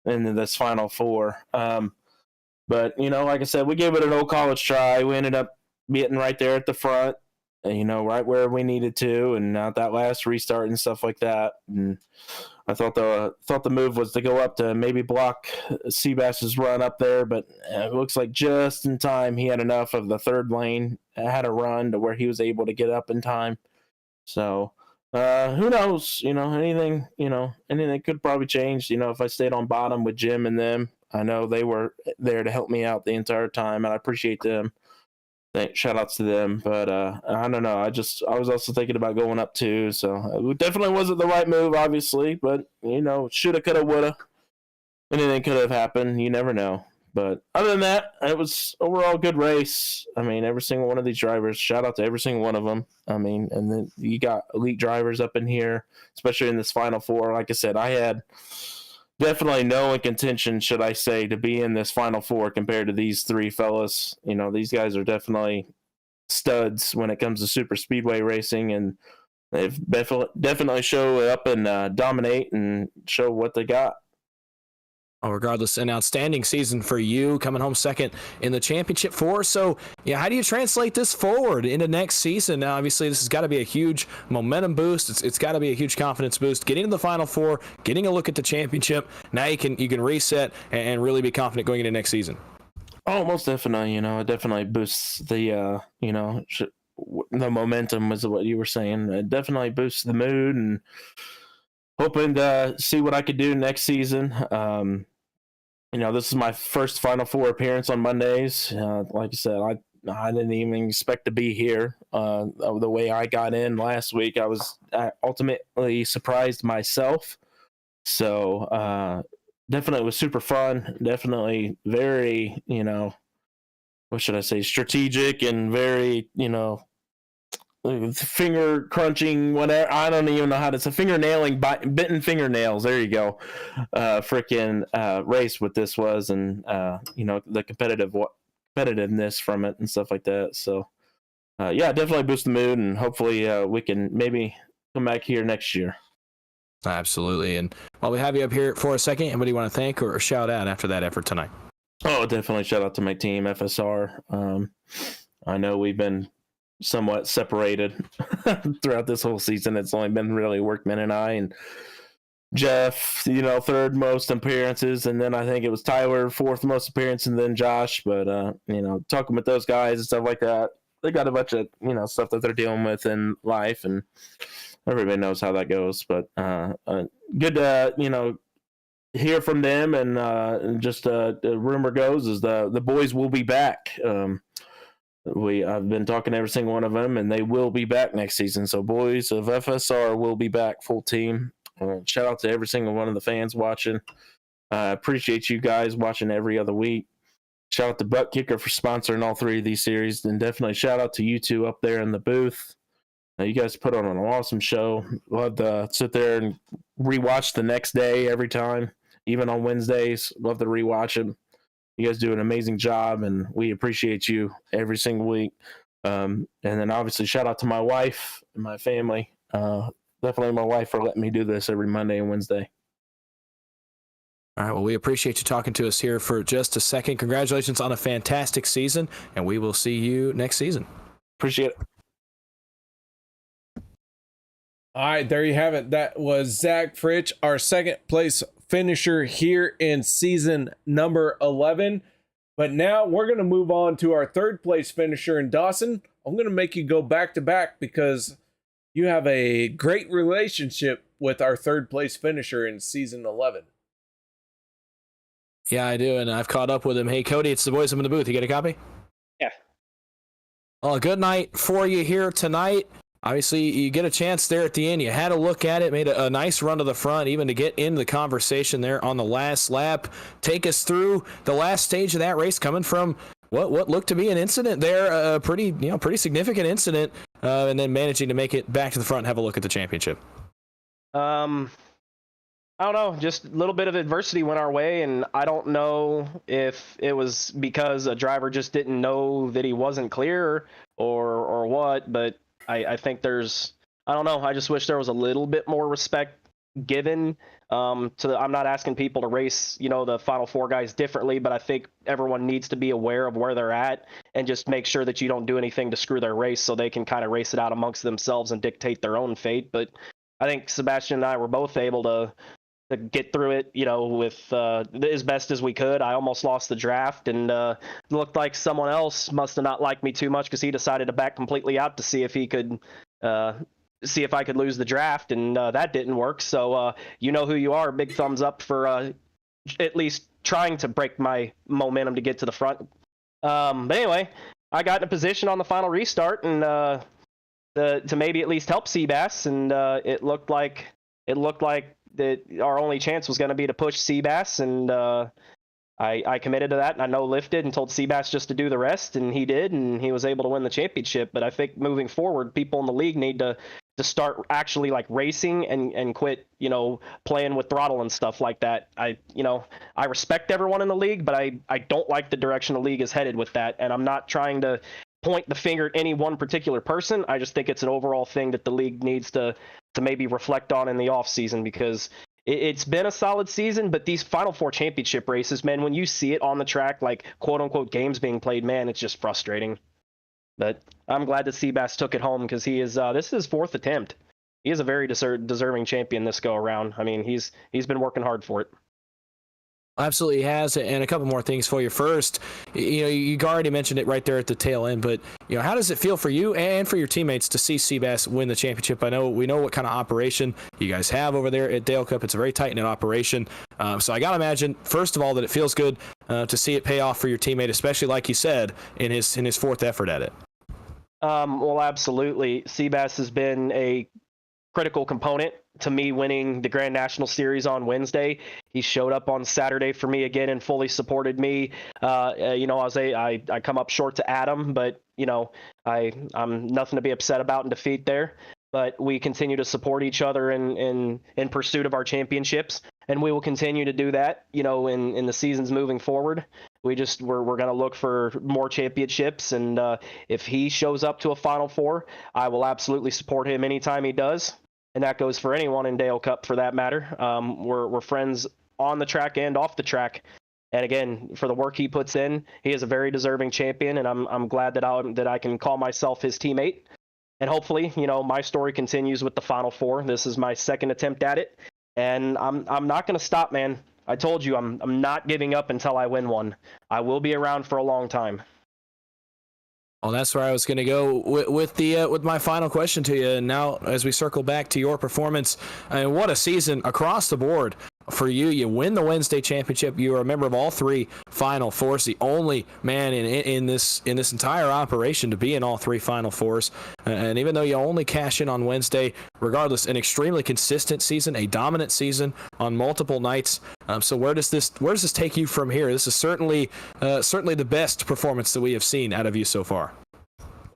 in this Final Four. But, like I said, we gave it an old college try. We ended up getting right there at the front, right where we needed to, and not that last restart and stuff like that. And I thought the move was to go up to maybe block Seabass's run up there, but it looks like just in time he had enough of the third lane, had a run to where he was able to get up in time. So Who knows? Anything could probably change. If I stayed on bottom with Jim and them, I know they were there to help me out the entire time, and I appreciate them. Shout outs to them, but I don't know. I was also thinking about going up too, so it definitely wasn't the right move, obviously. But shoulda, coulda, woulda. Anything could have happened. You never know. But other than that, it was overall a good race. I mean, every single one of these drivers, shout out to every single one of them. I mean, and then you got elite drivers up in here, especially in this Final Four. Like I said, I had definitely no contention, should I say, to be in this Final Four compared to these three fellas. These guys are definitely studs when it comes to super speedway racing, and they've definitely show up and dominate and show what they got. Oh, regardless, an outstanding season for you, coming home second in the championship four. So, how do you translate this forward into next season? Now, obviously, this has got to be a huge momentum boost. It's got to be a huge confidence boost. Getting to the Final Four, getting a look at the championship. Now you can reset and really be confident going into next season. Oh, most definitely. It definitely boosts the the momentum, was what you were saying. It definitely boosts the mood, and hoping to see what I could do next season. This is my first Final Four appearance on Mondays. Like I said, I didn't even expect to be here. The way I got in last week, I ultimately surprised myself. So definitely was super fun. Definitely very, what should I say, strategic and very, finger crunching, whatever. I don't even know how to say, fingernailing, bitten fingernails. There you go. Freaking race what this was, and the competitiveness from it and stuff like that. So definitely boost the mood, and hopefully we can maybe come back here next year. Absolutely. And while we have you up here for a second, anybody want to thank or shout out after that effort tonight? Oh, definitely shout out to my team, FSR. I know we've been somewhat separated throughout this whole season. It's only been really Workman and I, and Jeff, third most appearances, and then I think it was Tyler, fourth most appearance, and then Josh. But talking with those guys and stuff like that, they got a bunch of stuff that they're dealing with in life, and everybody knows how that goes. But good to hear from them, and just the rumor goes is the boys will be back. I've been talking to every single one of them, and they will be back next season. So boys of FSR will be back full team. Shout out to every single one of the fans watching. Appreciate you guys watching every other week. Shout out to Butt Kicker for sponsoring all three of these series, and definitely shout out to you two up there in the booth. You guys put on an awesome show. Love to sit there and rewatch the next day every time, even on Wednesdays. Love to rewatch them. You guys do an amazing job, and we appreciate you every single week. And then obviously shout out to my wife and my family. Definitely my wife for letting me do this every Monday and Wednesday. All right, well, we appreciate you talking to us here for just a second. Congratulations on a fantastic season, and we will see you next season. Appreciate it. All right, there you have it. That was Zach Fritsch, our second place finisher here in season number 11. But now we're going to move on to our third place finisher in Dawson. I'm going to make you go back to back because you have a great relationship with our third place finisher in season 11. Yeah, I do, and I've caught up with him. Hey, Kody, it's the boys. I'm in the booth. You get a copy? Yeah. Well, a good night for you here tonight. Obviously, you get a chance there at the end. You had a look at it, made a nice run to the front, even to get into the conversation there on the last lap. Take us through the last stage of that race, coming from what looked to be an incident there, a pretty significant incident, and then managing to make it back to the front and have a look at the championship. I don't know, just a little bit of adversity went our way, and I don't know if it was because a driver just didn't know that he wasn't clear or what, but I think I don't know, I just wish there was a little bit more respect given I'm not asking people to race, the Final Four guys differently, but I think everyone needs to be aware of where they're at and just make sure that you don't do anything to screw their race so they can kind of race it out amongst themselves and dictate their own fate. But I think Sebastian and I were both able to get through it, with as best as we could. I almost lost the draft, and looked like someone else must have not liked me too much because he decided to back completely out to see if he could see if I could lose the draft, and that didn't work. So you know who you are. Big thumbs up for at least trying to break my momentum to get to the front. But anyway, I got in a position on the final restart and to maybe at least help Seabass, and it looked like that our only chance was going to be to push Seabass, and I committed to that, and I no-lifted and told Seabass just to do the rest, and he did, and he was able to win the championship. But I think moving forward, people in the league need to start actually like racing and quit, playing with throttle and stuff like that. I respect everyone in the league, but I don't like the direction the league is headed with that. And I'm not trying to point the finger at any one particular person. I just think it's an overall thing that the league needs to maybe reflect on in the off season, because it's been a solid season, but these Final Four championship races, man, when you see it on the track, like quote unquote games being played, man, it's just frustrating. But I'm glad that Seabass took it home, because he is this is his fourth attempt. He is a very deserving champion this go around. I mean, he's been working hard for it. Absolutely has. And a couple more things for you. First, you already mentioned it right there at the tail end, but how does it feel for you and for your teammates to see Seabass win the championship? We know what kind of operation you guys have over there at Dale Cup. It's a very tight-knit operation. So I got to imagine, first of all, that it feels good to see it pay off for your teammate, especially like you said, in his fourth effort at it. Well, absolutely. Seabass has been a critical component to me winning the Grand National Series on Wednesday. He showed up on Saturday for me again and fully supported me. I come up short to Adam, but I'm nothing to be upset about in defeat there. But we continue to support each other in pursuit of our championships, and we will continue to do that. In the seasons moving forward. We're going to look for more championships, and if he shows up to a Final Four, I will absolutely support him anytime he does. And that goes for anyone in Dale Cup for that matter. We're friends on the track and off the track. And again, for the work he puts in, he is a very deserving champion, and I'm glad that I can call myself his teammate. And hopefully, my story continues with the Final Four. This is my second attempt at it, and I'm not going to stop, man. I told you I'm not giving up until I win one. I will be around for a long time. Well, that's where I was going to go with my final question to you. And now, as we circle back to your performance, what a season across the board for you. You win the Wednesday championship. You are a member of all three Final Fours, the only man in this entire operation to be in all three Final Fours. And even though you only cash in on Wednesday, regardless, an extremely consistent season, a dominant season on multiple nights. So where does this take you from here? This is certainly the best performance that we have seen out of you so far.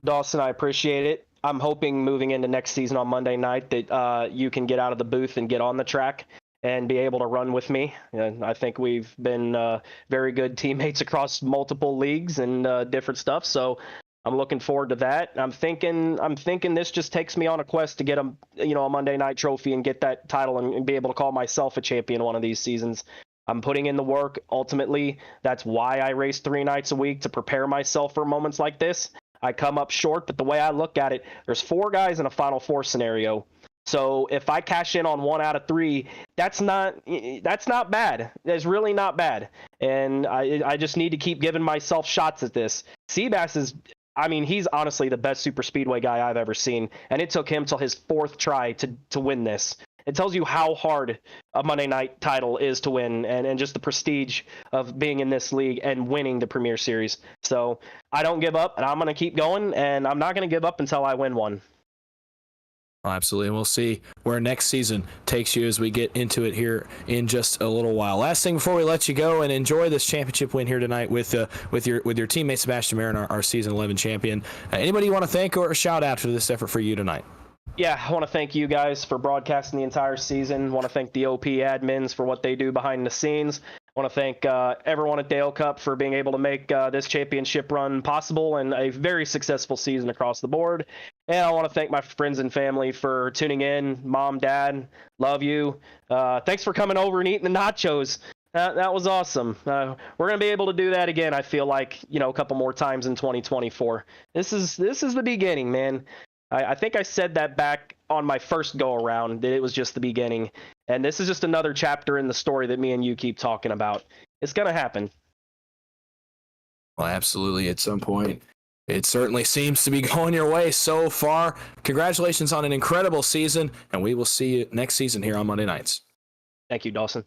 Dawson, I appreciate it. I'm hoping moving into next season on Monday night that you can get out of the booth and get on the track and be able to run with me. And I think we've been very good teammates across multiple leagues and different stuff. So I'm looking forward to that. I'm thinking this just takes me on a quest to get a Monday night trophy and get that title and be able to call myself a champion one of these seasons. I'm putting in the work. Ultimately, that's why I race 3 nights a week, to prepare myself for moments like this. I come up short, but the way I look at it, there's 4 guys in a Final Four scenario. So if I cash in on 1 out of 3, that's not bad. That's really not bad. And I just need to keep giving myself shots at this. Seabass he's honestly the best super speedway guy I've ever seen. And it took him till his 4th try to win this. It tells you how hard a Monday night title is to win, and just the prestige of being in this league and winning the Premier Series. So I don't give up, and I'm going to keep going, and I'm not going to give up until I win one. Absolutely. We'll see where next season takes you as we get into it here in just a little while. Last thing before we let you go and enjoy this championship win here tonight with your teammate Sebastian Marin, our season 11 champion. Anybody you want to thank or shout out for this effort for you tonight? Yeah, I want to thank you guys for broadcasting the entire season. I want to thank the OP admins for what they do behind the scenes. I want to thank everyone at Dale Cup for being able to make this championship run possible and a very successful season across the board. And I want to thank my friends and family for tuning in. Mom, Dad, love you. Thanks for coming over and eating the nachos. That was awesome. We're going to be able to do that again, I feel like, a couple more times in 2024. This is the beginning, man. I think I said that back on my first go around, that it was just the beginning. And this is just another chapter in the story that me and you keep talking about. It's going to happen. Well, absolutely. At some point, It certainly seems to be going your way so far. Congratulations on an incredible season, and we will see you next season here on Monday nights. Thank you, Dawson.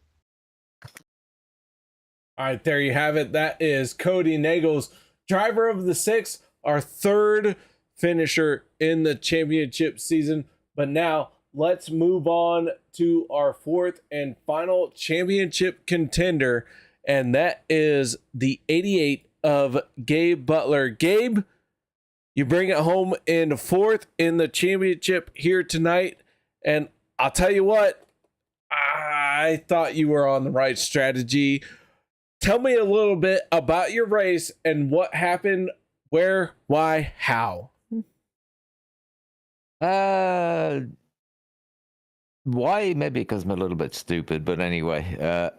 All right, there you have it. That is Kody Neagles, driver of the 6, our 3rd finisher in the championship season. But now let's move on to our 4th and final championship contender, and that is the 88 of Gabe Butler. Gabe, you bring it home in 4th in the championship here tonight, and I'll tell you what, I thought you were on the right strategy. Tell me a little bit about your race and what happened, where, why, how. Why? Maybe because I'm a little bit stupid, but anyway,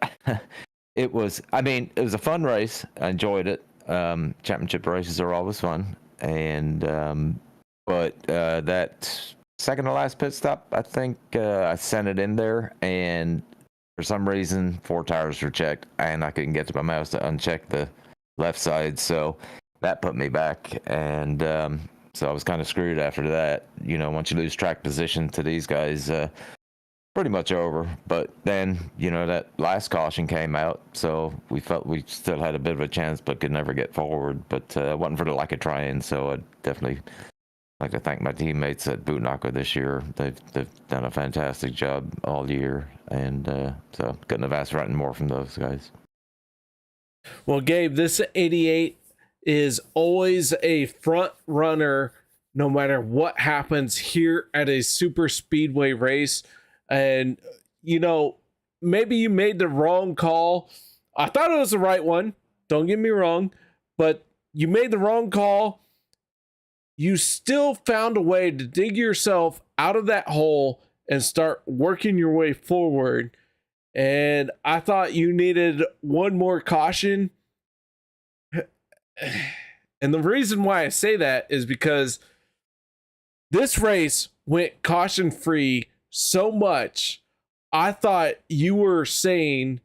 it was a fun race. I enjoyed it. Championship races are always fun. And, but that second to last pit stop, I think I sent it in there, and for some reason, 4 tires were checked, and I couldn't get to my mouse to uncheck the left side. So that put me back. And, so I was kind of screwed after that. You know, once you lose track position to these guys, pretty much over. But then, you know, that last caution came out, so we felt we still had a bit of a chance, but could never get forward. But it wasn't for the lack of trying, so I'd definitely like to thank my teammates at Bootnaco this year. They've done a fantastic job all year, and so couldn't have asked for anything more from those guys. Well, Gabe, this 88 is always a front runner no matter what happens here at a super speedway race. And, you know, maybe you made the wrong call. I thought it was the right one. Don't get me wrong. But you made the wrong call. You still found a way to dig yourself out of that hole and start working your way forward. And I thought you needed one more caution. And the reason why I say that is because this race went caution free so much. I thought you were saying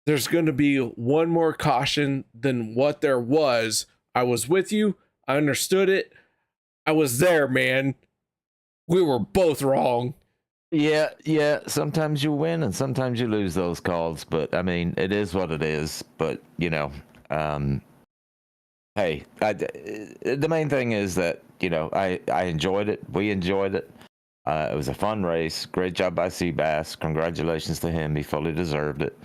there's going to be one more caution than what there was. I was with you. I understood it. I was there, man. We were both wrong. Yeah. Sometimes you win and sometimes you lose those calls, but I mean, it is what it is. But you know, hey, the main thing is that, you know, I enjoyed it. We enjoyed it. It was a fun race. Great job by Seabass. Congratulations to him. He fully deserved it.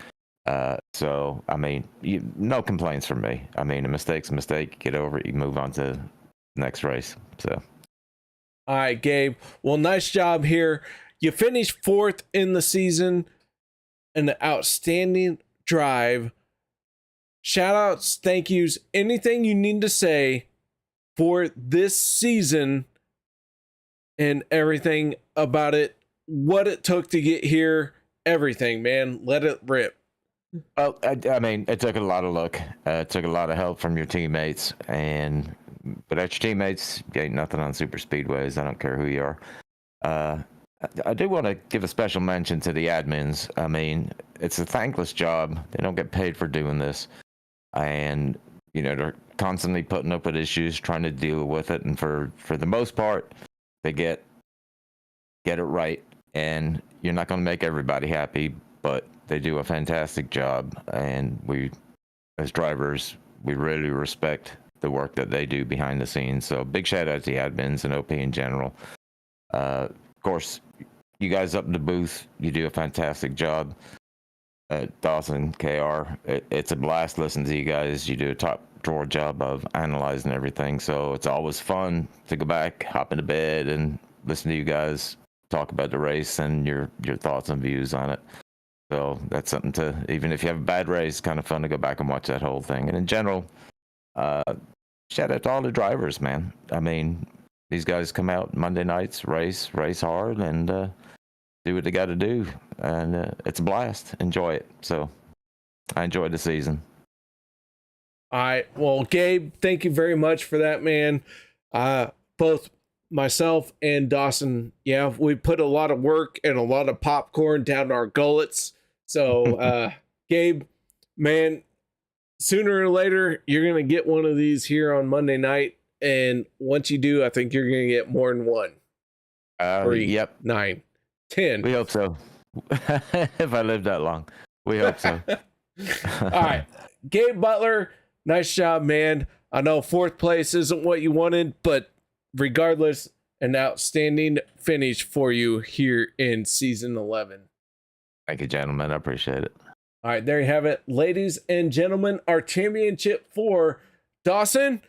So, I mean, no complaints from me. I mean, a mistake's a mistake. Get over it. You move on to the next race. So. All right, Gabe. Well, nice job here. You finished 4th in the season. An outstanding drive. Shout outs, thank yous, anything you need to say for this season and everything about it, what it took to get here, everything, man. Let it rip. Well, I mean, it took a lot of luck. It took a lot of help from your teammates, and without your teammates, you ain't nothing on super speedways. I don't care who you are. I do want to give a special mention to the admins. I mean, it's a thankless job. They don't get paid for doing this. And, you know, they're constantly putting up with issues, trying to deal with it. And for the most part, they get it right. And you're not going to make everybody happy, but they do a fantastic job. And we, as drivers, we really respect the work that they do behind the scenes. So big shout out to the admins and OP in general. Of course, you guys up in the booth, you do a fantastic job. Dawson, KR, it's a blast listening to you guys. You do a top drawer job of analyzing everything. So it's always fun to go back, hop into bed, and listen to you guys talk about the race and your thoughts and views on it. So that's something to, even if you have a bad race, kind of fun to go back and watch that whole thing. And in general, shout out to all the drivers, man. I mean, these guys come out Monday nights, race hard, and do what they got to do. And it's a blast. Enjoy it. So I enjoyed the season. All right. Well, Gabe, thank you very much for that, man. Both myself and Dawson, yeah, we put a lot of work and a lot of popcorn down our gullets. So, Gabe, man, sooner or later, you're going to get one of these here on Monday night. And once you do, I think you're going to get more than one. 3, yep. 9, 10. We hope so. If I live that long, we hope so. All right. Gabe Butler, nice job, man. I know 4th place isn't what you wanted, but regardless, an outstanding finish for you here in season 11. Thank you, gentlemen. I appreciate it. All right, there you have it. Ladies and gentlemen, our championship 4. Dawson,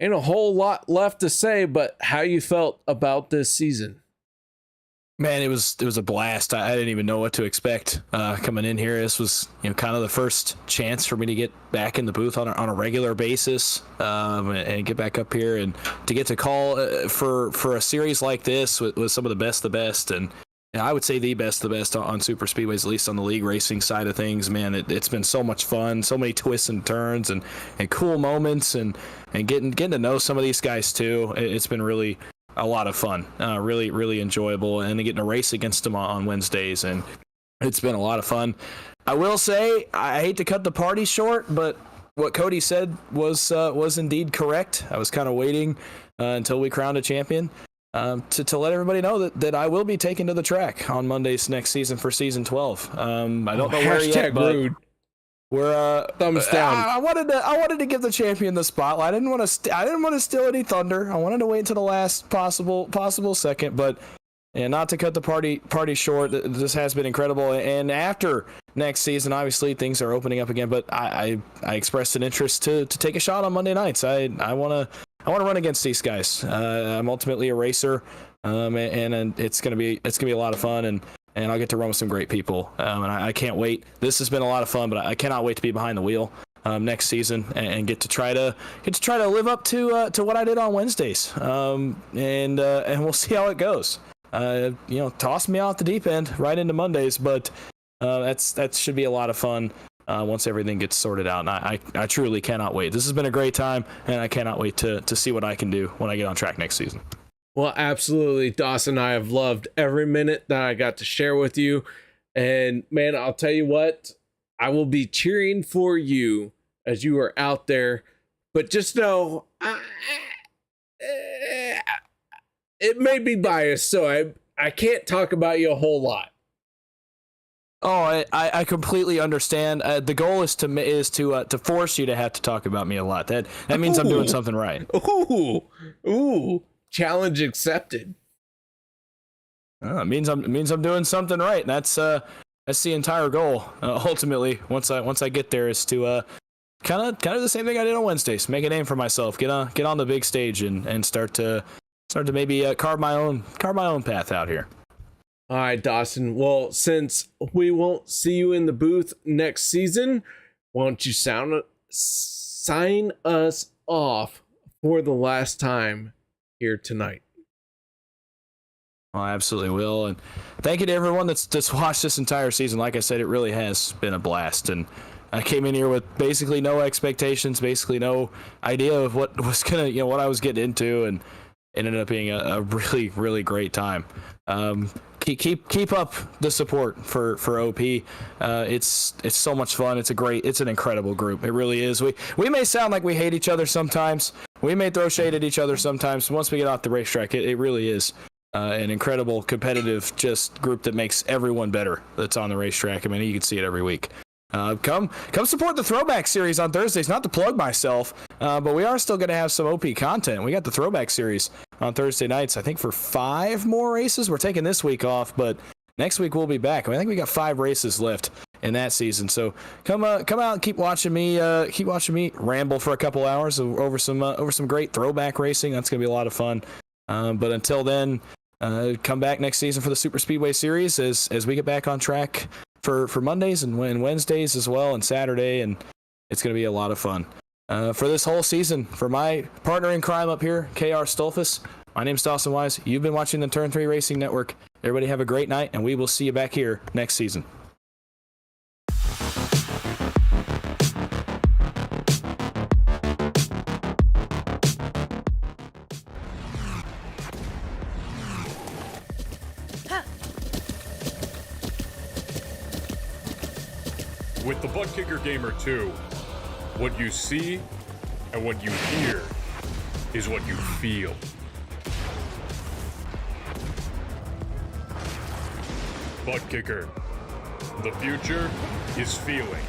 ain't a whole lot left to say, but how you felt about this season? Man, it was a blast. I didn't even know what to expect coming in here. This was kind of the first chance for me to get back in the booth on a regular basis and get back up here and to get to call for a series like this with some of the best, and I would say the best on super speedways, at least on the league racing side of things. Man, it's been so much fun, so many twists and turns and cool moments, and getting to know some of these guys too. It's been really a lot of fun, really enjoyable, and getting to race against them on Wednesdays, and it's been a lot of fun. I will say, I hate to cut the party short, but what Kody said was indeed correct. I was kind of waiting until we crowned a champion to let everybody know that I will be taken to the track on Mondays next season for season 12. I don't know where yet, but rude. We're thumbs down. I wanted to give the champion the spotlight. I didn't want to steal any thunder. I wanted to wait until the last possible second, but not to cut the party short. This has been incredible, and after next season, obviously things are opening up again. But I expressed an interest to take a shot on Monday nights. I want to run against these guys. I'm ultimately a racer, and it's gonna be a lot of fun, and I'll get to run with some great people, and I can't wait. This has been a lot of fun, but I cannot wait to be behind the wheel next season and get to try to live up to what I did on Wednesdays, and we'll see how it goes. Toss me off the deep end right into Mondays, but that should be a lot of fun once everything gets sorted out. And I truly cannot wait. This has been a great time, and I cannot wait to see what I can do when I get on track next season. Well, absolutely, Dawson. I have loved every minute that I got to share with you. And man, I'll tell you what, I will be cheering for you as you are out there. But just know, it may be biased, so I can't talk about you a whole lot. Oh, I completely understand. The goal is to force you to have to talk about me a lot. That means I'm doing something right. Ooh. Challenge accepted. It means I'm doing something right. And that's the entire goal. Ultimately, once I get there, is to kind of the same thing I did on Wednesdays. Make a name for myself. Get on the big stage and start to maybe carve my own path out here. All right, Dawson. Well, since we won't see you in the booth next season, why don't you sign us off for the last time here tonight? I absolutely will, and thank you to everyone that's watched this entire season. Like I said, it really has been a blast, and I came in here with basically no expectations, basically no idea of what was what I was getting into, and it ended up being a really great time. Keep up the support for OP. It's so much fun. It's an incredible group. It really is. We may sound like we hate each other sometimes. We may throw shade at each other sometimes. Once we get off the racetrack, it really is an incredible competitive just group that makes everyone better that's on the racetrack. I mean, you can see it every week. Come support the Throwback Series on Thursdays. Not to plug myself, but we are still going to have some OP content. We got the Throwback Series on Thursday nights, I think, for 5 more races. We're taking this week off, but next week we'll be back. I think we got 5 races left in that season. So come out and keep watching me ramble for a couple hours over some great throwback racing. That's going to be a lot of fun. But until then, come back next season for the Super Speedway Series as we get back on track for Mondays and Wednesdays as well, and Saturday, and it's going to be a lot of fun. For this whole season, for my partner in crime up here, KR Stolfus, my name's Dawson Wise. You've been watching the Turn 3 Racing Network. Everybody have a great night, and we will see you back here next season. With the Butt Kicker Gamer 2, What you see and what you hear is what you feel. Butt Kicker. The future is feeling.